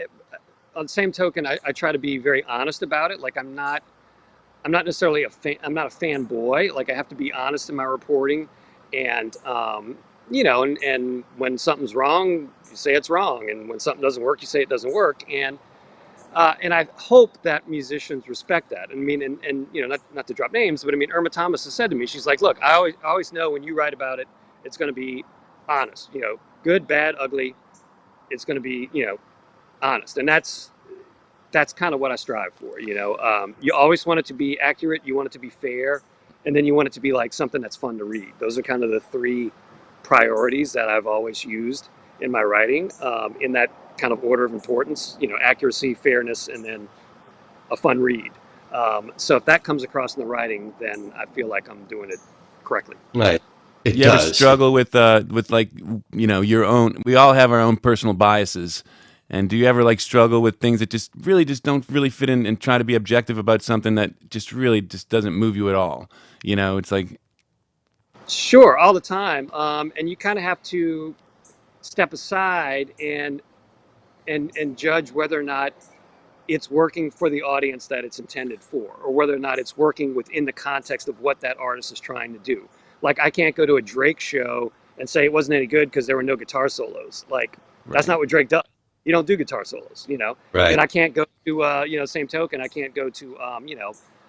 [SPEAKER 4] on the same token, I try to be very honest about it. Like I'm not necessarily a fan. I'm not a fanboy. Like I have to be honest in my reporting, and and when something's wrong, you say it's wrong, and when something doesn't work, you say it doesn't work, and I hope that musicians respect that. I mean, and not to drop names, but I mean, Irma Thomas has said to me, she's like, look, I always know when you write about it, it's going to be honest. Good, bad, ugly. It's going to be honest, and that's kind of what I strive for. You always want it to be accurate, you want it to be fair, and then you want it to be like something that's fun to read. Those are kind of the 3 priorities that I've always used in my writing, in that kind of order of importance. Accuracy, fairness, and then a fun read. So if that comes across in the writing, then I feel like I'm doing it correctly.
[SPEAKER 2] Right. It
[SPEAKER 1] You ever
[SPEAKER 2] does.
[SPEAKER 1] struggle with like your own? We all have our own personal biases, and do you ever like struggle with things that just don't really fit in, and try to be objective about something that just doesn't move you at all? It's like
[SPEAKER 4] Sure, all the time. And you kind of have to step aside and judge whether or not it's working for the audience that it's intended for, or whether or not it's working within the context of what that artist is trying to do. Like, I can't go to a Drake show and say it wasn't any good because there were no guitar solos. Like, that's
[SPEAKER 1] right.
[SPEAKER 4] not what Drake does. You don't do guitar solos.
[SPEAKER 2] Right.
[SPEAKER 4] And I can't go to, same token, I can't go to,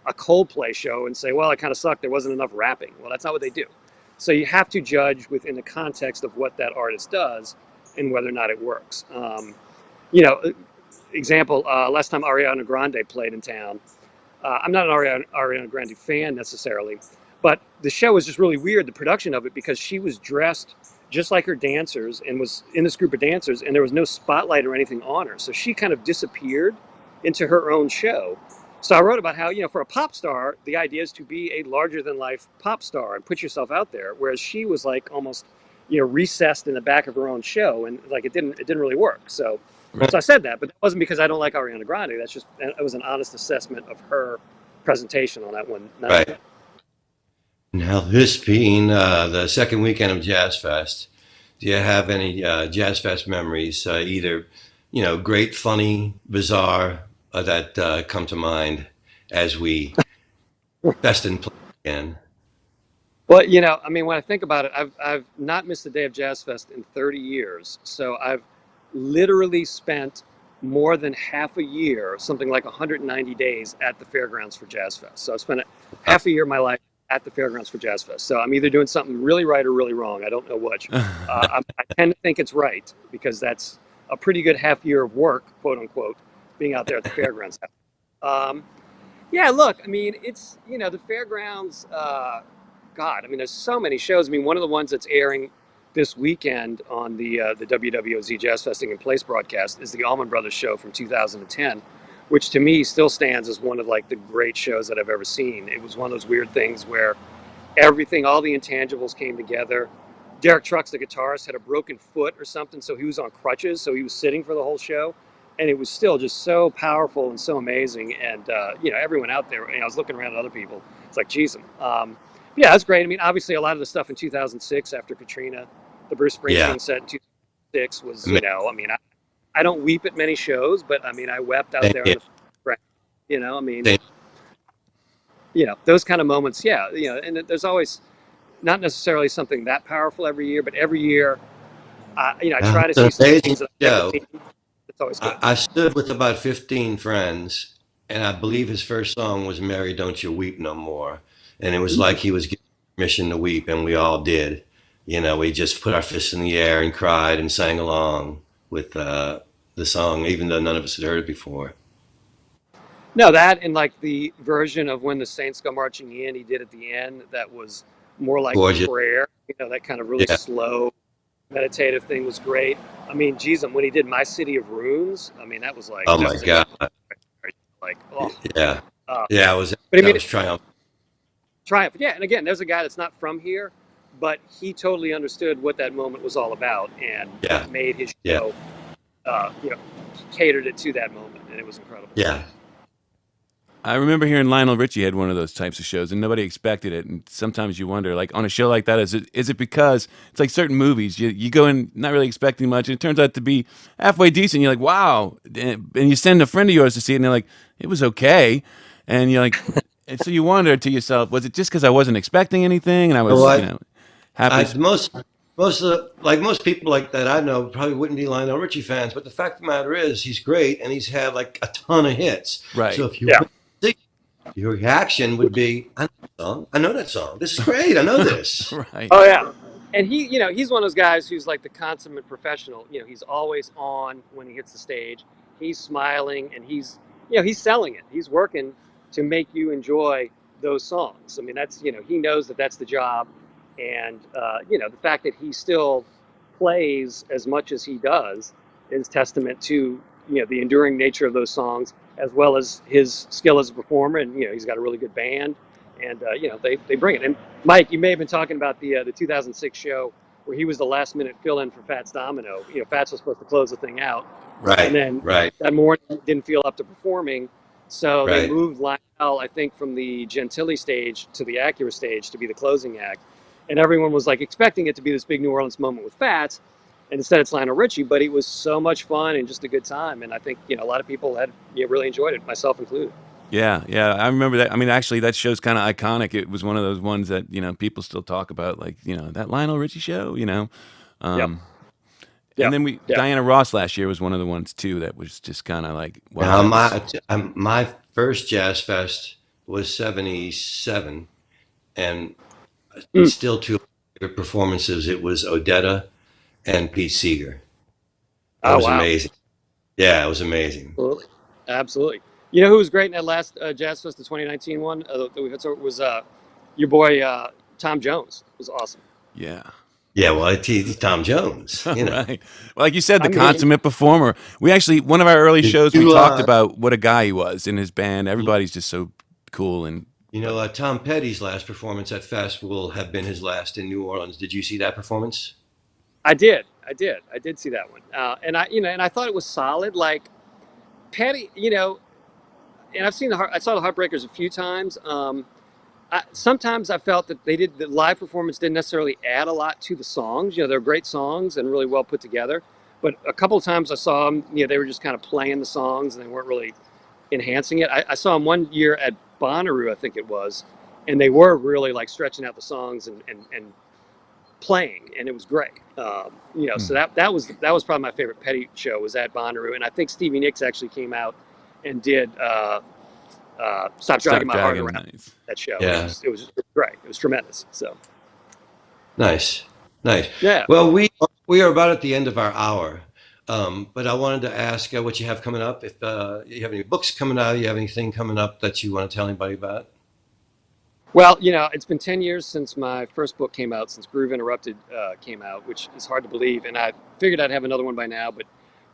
[SPEAKER 4] a Coldplay show and say, well, it kind of sucked. There wasn't enough rapping. Well, that's not what they do. So you have to judge within the context of what that artist does and whether or not it works. You know, Example, last time Ariana Grande played in town, I'm not an Ariana Grande fan necessarily, but the show was just really weird, the production of it, because she was dressed just like her dancers and was in this group of dancers, and there was no spotlight or anything on her. So she kind of disappeared into her own show. So I wrote about how, for a pop star, the idea is to be a larger than life pop star and put yourself out there. Whereas she was like almost, recessed in the back of her own show, and like it didn't really work. So I said that, but that wasn't because I don't like Ariana Grande. It was an honest assessment of her presentation on that one night.
[SPEAKER 2] Right. Now, this being the second weekend of Jazz Fest, do you have any Jazz Fest memories, either, great, funny, bizarre, that come to mind as we fest and play again?
[SPEAKER 4] Well, when I think about it, I've not missed a day of Jazz Fest in 30 years. So I've literally spent more than half a year, something like 190 days at the fairgrounds for Jazz Fest. So I've spent half a year of my life at the fairgrounds for Jazz Fest. So I'm either doing something really right or really wrong. I don't know which. I tend to think it's right, because that's a pretty good half year of work, quote unquote, being out there at the fairgrounds. Yeah, look, it's, the fairgrounds, God, there's so many shows. One of the ones that's airing this weekend on the WWOZ Jazz Festing in Place broadcast is the Allman Brothers show from 2010, which to me still stands as one of like the great shows that I've ever seen. It was one of those weird things where everything, all the intangibles came together. Derek Trucks, the guitarist, had a broken foot or something, so he was on crutches, so he was sitting for the whole show. And it was still just so powerful and so amazing. And, everyone out there, I was looking around at other people. It's like, geez. Yeah, that's great. Obviously, a lot of the stuff in 2006 after Katrina, the Bruce Springsteen set in 2006 was, I don't weep at many shows, but I wept out there on the
[SPEAKER 2] Same.
[SPEAKER 4] those kind of moments. Yeah, and there's always not necessarily something that powerful every year, but every year, I try to see
[SPEAKER 2] It's an
[SPEAKER 4] some
[SPEAKER 2] amazing
[SPEAKER 4] things that I've never
[SPEAKER 2] show.
[SPEAKER 4] seen. It's always good.
[SPEAKER 2] I stood with about 15 friends, and I believe his first song was Mary, Don't You Weep No More. And it was like he was giving permission to weep, and we all did. We just put our fists in the air and cried and sang along with the song, even though none of us had heard it before.
[SPEAKER 4] No, that and like the version of When the Saints Go Marching In, he did at the end. That was more like a
[SPEAKER 2] Gorgeous.
[SPEAKER 4] prayer. That kind of really
[SPEAKER 2] Yeah.
[SPEAKER 4] slow, meditative thing was great. I mean, geez, and when he did My City of Runes, I mean, that was like
[SPEAKER 2] Oh
[SPEAKER 4] that
[SPEAKER 2] my
[SPEAKER 4] was
[SPEAKER 2] God.
[SPEAKER 4] like oh,
[SPEAKER 2] Yeah.
[SPEAKER 4] uh,
[SPEAKER 2] Yeah. It was.
[SPEAKER 4] but I
[SPEAKER 2] That
[SPEAKER 4] mean,
[SPEAKER 2] was triumphant.
[SPEAKER 4] triumph. Yeah, and again, there's a guy that's not from here, but he totally understood what that moment was all about and
[SPEAKER 2] Yeah.
[SPEAKER 4] made his
[SPEAKER 2] Yeah.
[SPEAKER 4] show, catered it to that moment, and it was incredible.
[SPEAKER 2] Yeah.
[SPEAKER 1] I remember hearing Lionel Richie had one of those types of shows, and nobody expected it. And sometimes you wonder, like on a show like that, is it because it's like certain movies you go in not really expecting much, and it turns out to be halfway decent. You're like, wow, and you send a friend of yours to see it, and they're like, it was okay, and you're like, and so you wonder to yourself, was it just because I wasn't expecting anything, and I was,
[SPEAKER 2] Well,
[SPEAKER 1] happy?
[SPEAKER 2] most of the, like most people like that I know probably wouldn't be Lionel Richie fans, but the fact of the matter is he's great and he's had like a ton of hits.
[SPEAKER 1] Right.
[SPEAKER 2] So if you
[SPEAKER 4] Yeah.
[SPEAKER 2] went to see, your reaction would be, I know that song. I know that song. This is great. I know this.
[SPEAKER 1] Right.
[SPEAKER 4] Oh yeah, and he's one of those guys who's like the consummate professional. He's always on when he hits the stage. He's smiling and he's selling it. He's working to make you enjoy those songs. I mean, that's he knows that that's the job, and the fact that he still plays as much as he does is testament to the enduring nature of those songs, as well as his skill as a performer. And he's got a really good band, and they bring it. And Mike, you may have been talking about the 2006 show where he was the last minute fill in for Fats Domino. Fats was supposed to close the thing out,
[SPEAKER 2] Right.
[SPEAKER 4] and then
[SPEAKER 2] Right.
[SPEAKER 4] that morning didn't feel up to performing, so they
[SPEAKER 2] Right.
[SPEAKER 4] moved Lionel, I think, from the Gentilly stage to the Acura stage to be the closing act, and everyone was like expecting it to be this big New Orleans moment with Fats, and instead it's Lionel Richie. But it was so much fun and just a good time, and I think a lot of people had really enjoyed it, myself included.
[SPEAKER 1] Yeah, I remember that. I mean, actually, that show's kind of iconic. It was one of those ones that people still talk about, like that Lionel Richie show. Um,
[SPEAKER 4] Yep.
[SPEAKER 1] And then
[SPEAKER 4] Yep.
[SPEAKER 1] Diana Ross last year was one of the ones too that was just kind of like,
[SPEAKER 2] Now,
[SPEAKER 1] wow.
[SPEAKER 2] my first Jazz Fest was 77, and still two of my favorite performances. It was Odetta and Pete Seeger. That
[SPEAKER 4] Oh
[SPEAKER 2] was
[SPEAKER 4] wow,
[SPEAKER 2] amazing. Yeah, it was amazing.
[SPEAKER 4] absolutely, absolutely. You know who was great in that last Jazz Fest, the 2019 one that we had? So it was your boy Tom Jones. It was awesome.
[SPEAKER 1] Yeah.
[SPEAKER 2] Yeah, well, it's Tom Jones.
[SPEAKER 1] Right. Well, like you said, the
[SPEAKER 4] I mean-
[SPEAKER 1] consummate performer. We actually, one of our early
[SPEAKER 2] Did
[SPEAKER 1] shows, we
[SPEAKER 2] you,
[SPEAKER 1] talked about what a guy he was in his band. Everybody's just so cool. And
[SPEAKER 2] Tom Petty's last performance at Fest will have been his last in New Orleans. Did you see that performance?
[SPEAKER 4] I did see that one, and I thought it was solid. Like Petty, and I saw the Heartbreakers a few times. Sometimes I felt that the live performance didn't necessarily add a lot to the songs. They're great songs and really well put together. But a couple of times I saw them, they were just kind of playing the songs and they weren't really enhancing it. I saw them one year at Bonnaroo, I think it was, and they were really like stretching out the songs and playing, and it was great. So that was probably my favorite Petty show was at Bonnaroo, and I think Stevie Nicks actually came out and did Stop Dragging My Heart Around.
[SPEAKER 1] Nice.
[SPEAKER 4] That show.
[SPEAKER 2] Yeah.
[SPEAKER 4] It was great. It was tremendous. So
[SPEAKER 2] Nice.
[SPEAKER 4] yeah.
[SPEAKER 2] Well, we are about at the end of our hour, but I wanted to ask what you have coming up. If you have any books coming out, you have anything coming up that you want to tell anybody about?
[SPEAKER 4] Well, it's been 10 years since my first book came out, since Groove Interrupted came out, which is hard to believe. And I figured I'd have another one by now. But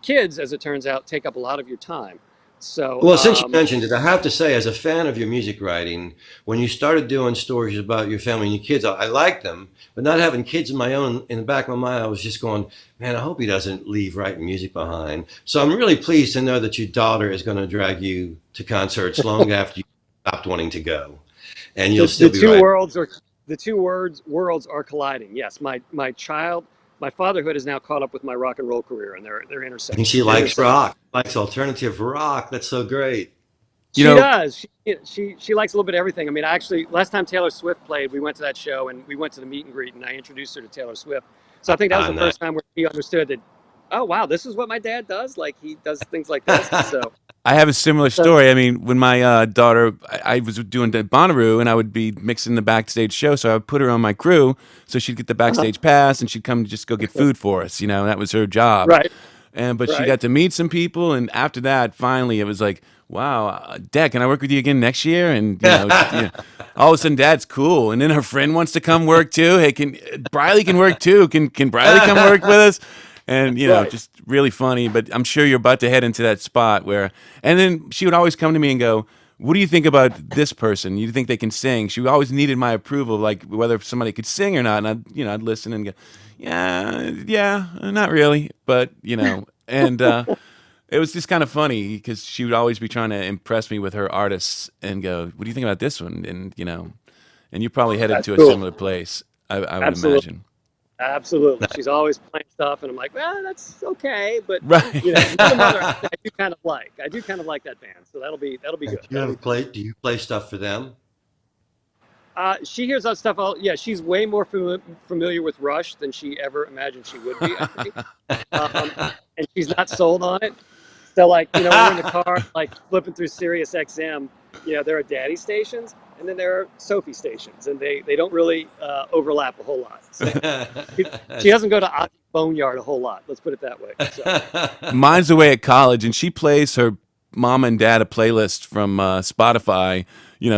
[SPEAKER 4] kids, as it turns out, take up a lot of your time. So,
[SPEAKER 2] Well, since you mentioned it, I have to say, as a fan of your music writing, when you started doing stories about your family and your kids, I liked them, but not having kids of my own, in the back of my mind, I was just going, man, I hope he doesn't leave writing music behind. So I'm really pleased to know that your daughter is going to drag you to concerts long after you stopped wanting to go, and you'll still
[SPEAKER 4] the
[SPEAKER 2] be
[SPEAKER 4] two
[SPEAKER 2] writing.
[SPEAKER 4] worlds are colliding. Yes, my fatherhood is now caught up with my rock and roll career, and they're intersecting.
[SPEAKER 2] And she likes rock, likes alternative rock. That's so great.
[SPEAKER 4] She does. She likes a little bit of everything. I mean, actually, last time Taylor Swift played, we went to that show and we went to the meet and greet, and I introduced her to Taylor Swift. So I think that was the
[SPEAKER 2] nice.
[SPEAKER 4] first time where she understood that. Oh wow, this is what my dad does. Like he does things like this. So
[SPEAKER 1] I have a similar story. I mean, when my daughter, I was doing the Bonnaroo, and I would be mixing the backstage show, so I would put her on my crew, so she'd get the backstage pass, and she'd come just go get food for us. And that was her job.
[SPEAKER 4] right.
[SPEAKER 1] but she
[SPEAKER 4] Right.
[SPEAKER 1] got to meet some people, and after that, finally, it was like, wow, Dad, can I work with you again next year? And all of a sudden, Dad's cool, and then her friend wants to come work too. Hey, can Briley can work too? Can Briley come work with us? And
[SPEAKER 4] Right.
[SPEAKER 1] just really funny. But I'm sure you're about to head into that spot where, and then she would always come to me and go, what do you think about this person? You think they can sing? She always needed my approval, like whether somebody could sing or not. And I'd listen and go, yeah, not really, but and it was just kind of funny because she would always be trying to impress me with her artists and go, what do you think about this one? And and you probably headed
[SPEAKER 4] That's
[SPEAKER 1] to a
[SPEAKER 4] cool.
[SPEAKER 1] similar place, I would
[SPEAKER 4] Absolutely.
[SPEAKER 1] imagine.
[SPEAKER 4] Absolutely. She's always playing stuff, and I'm like, well, that's okay, but
[SPEAKER 1] Right.
[SPEAKER 4] Mother Mother, I do kind of like. I do kind of like that band, so that'll be good.
[SPEAKER 2] Do you play stuff for them?
[SPEAKER 4] She hears that stuff. She's way more familiar with Rush than she ever imagined she would be, I think. And she's not sold on it. So, like, when we're in the car, like flipping through Sirius XM, there are Daddy stations, and then there are Sophie stations, and they don't really overlap a whole lot. So she doesn't go to Ozzy Boneyard a whole lot. Let's put it that way. So,
[SPEAKER 1] Mine's away at college, and she plays her mom and dad a playlist from Spotify.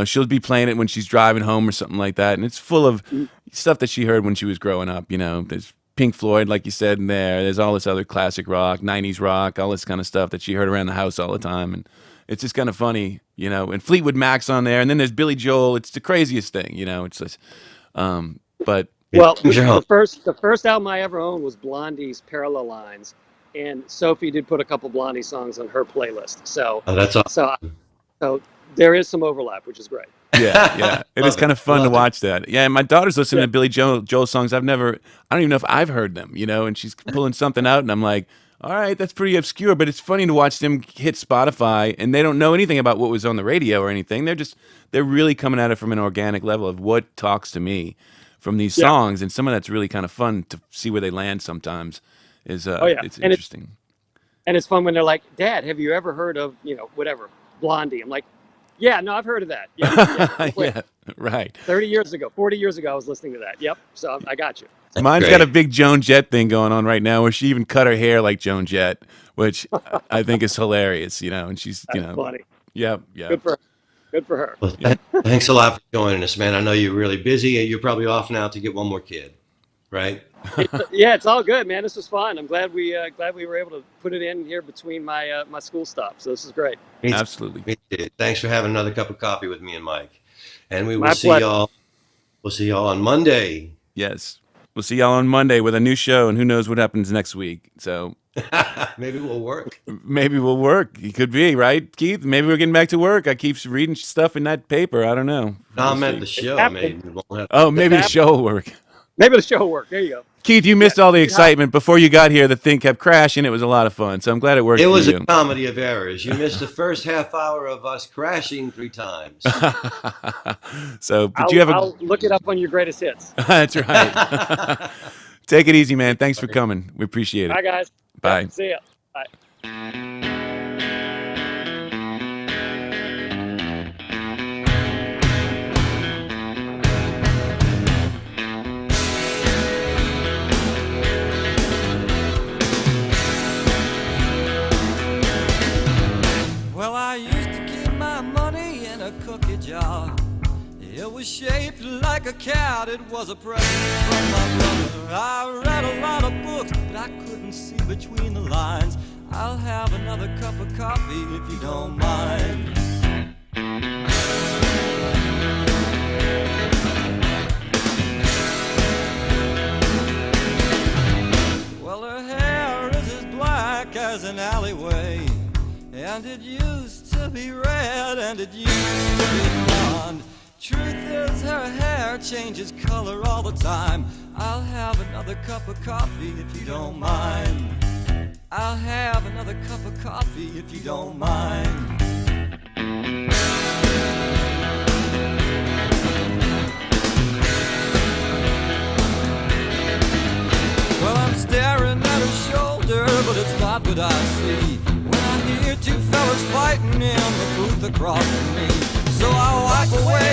[SPEAKER 1] She'll be playing it when she's driving home or something like that, and it's full of stuff that she heard when she was growing up. There's Pink Floyd, like you said, in there. There's all this other classic rock, 90s rock, all this kind of stuff that she heard around the house all the time, and it's just kind of funny, and Fleetwood Mac's on there, and then there's Billy Joel. It's the craziest thing, it's just, but
[SPEAKER 4] well,
[SPEAKER 2] Sure.
[SPEAKER 4] the first album I ever owned was Blondie's Parallel Lines, and Sophie did put a couple Blondie songs on her playlist. So,
[SPEAKER 2] Oh, that's awesome.
[SPEAKER 4] so there is some overlap, which is great.
[SPEAKER 1] yeah, it is
[SPEAKER 2] Love
[SPEAKER 1] kind of fun to
[SPEAKER 2] Love it.
[SPEAKER 1] watch that. Yeah, and my daughter's listening
[SPEAKER 4] Yeah.
[SPEAKER 1] to Billy Joel songs. I don't even know if I've heard them, and she's pulling something out, and I'm like, all right, that's pretty obscure, but it's funny to watch them hit Spotify, and they don't know anything about what was on the radio or anything. They're really coming at it from an organic level of what talks to me from these
[SPEAKER 4] Yeah.
[SPEAKER 1] songs, and some of that's really kind of fun to see where they land sometimes. It's
[SPEAKER 4] And
[SPEAKER 1] interesting.
[SPEAKER 4] And it's fun when they're like, Dad, have you ever heard of, whatever, Blondie? I'm like, yeah, no, I've heard of that. Yeah.
[SPEAKER 1] Yeah, right.
[SPEAKER 4] 30 years ago, 40 years ago, I was listening to that. Yep. So I got you.
[SPEAKER 1] Mine's
[SPEAKER 2] great.
[SPEAKER 1] got a big Joan Jett thing going on right now where she even cut her hair like Joan Jett, which I think is hilarious, and she's,
[SPEAKER 4] That's funny.
[SPEAKER 1] yeah.
[SPEAKER 4] Good for her. Good for her.
[SPEAKER 2] Well, thanks a lot for joining us, man. I know you're really busy, and you're probably off now to get one more kid, right?
[SPEAKER 4] Yeah, it's all good, man. This was fun. I'm glad we were able to put it in here between my my school stops. So this is great.
[SPEAKER 1] Absolutely.
[SPEAKER 2] Me too. Thanks for having another cup of coffee with me and Mike. And we will
[SPEAKER 4] My
[SPEAKER 2] see
[SPEAKER 4] pleasure.
[SPEAKER 2] y'all. We'll see y'all on Monday.
[SPEAKER 1] Yes. We'll see y'all on Monday with a new show, and who knows what happens next week. So
[SPEAKER 2] Maybe we'll work.
[SPEAKER 1] maybe we'll work. It could be, right, Keith? Maybe we're getting back to work. I keep reading stuff in that paper. I don't know.
[SPEAKER 2] No, I
[SPEAKER 1] We'll
[SPEAKER 2] meant
[SPEAKER 1] see.
[SPEAKER 2] the show.
[SPEAKER 4] happening.
[SPEAKER 2] Maybe we won't have.
[SPEAKER 1] Oh, maybe the
[SPEAKER 4] It's
[SPEAKER 1] show will work.
[SPEAKER 4] Maybe the show will work. There you go.
[SPEAKER 1] Keith, you missed all the excitement. Before you got here, the thing kept crashing. It was a lot of fun. So I'm glad it worked
[SPEAKER 2] It
[SPEAKER 1] for
[SPEAKER 2] was
[SPEAKER 1] you.
[SPEAKER 2] a comedy of errors. You missed the first half hour of us crashing 3 times.
[SPEAKER 1] So, but you have a...
[SPEAKER 4] I'll look it up on your greatest hits.
[SPEAKER 1] That's right. Take it easy, man. Thanks for coming. We appreciate
[SPEAKER 4] Bye,
[SPEAKER 1] it.
[SPEAKER 4] guys.
[SPEAKER 1] Bye.
[SPEAKER 4] Yeah, see ya. Bye.
[SPEAKER 5] Well, I used to keep my money in a cookie jar. It was shaped like a cat, it was a present from my brother. I read a lot of books, but I couldn't see between the lines. I'll have another cup of coffee if you don't mind. Well, her hair is as black as an alleyway, and it used to be red, and it used to be blonde. Truth is, her hair changes color all the time. I'll have another cup of coffee if you don't mind. I'll have another cup of coffee if you don't mind. Well, I'm staring at her shoulder, but it's not what I see when I hear 2 fellas fighting in the booth across from me. So I wipe away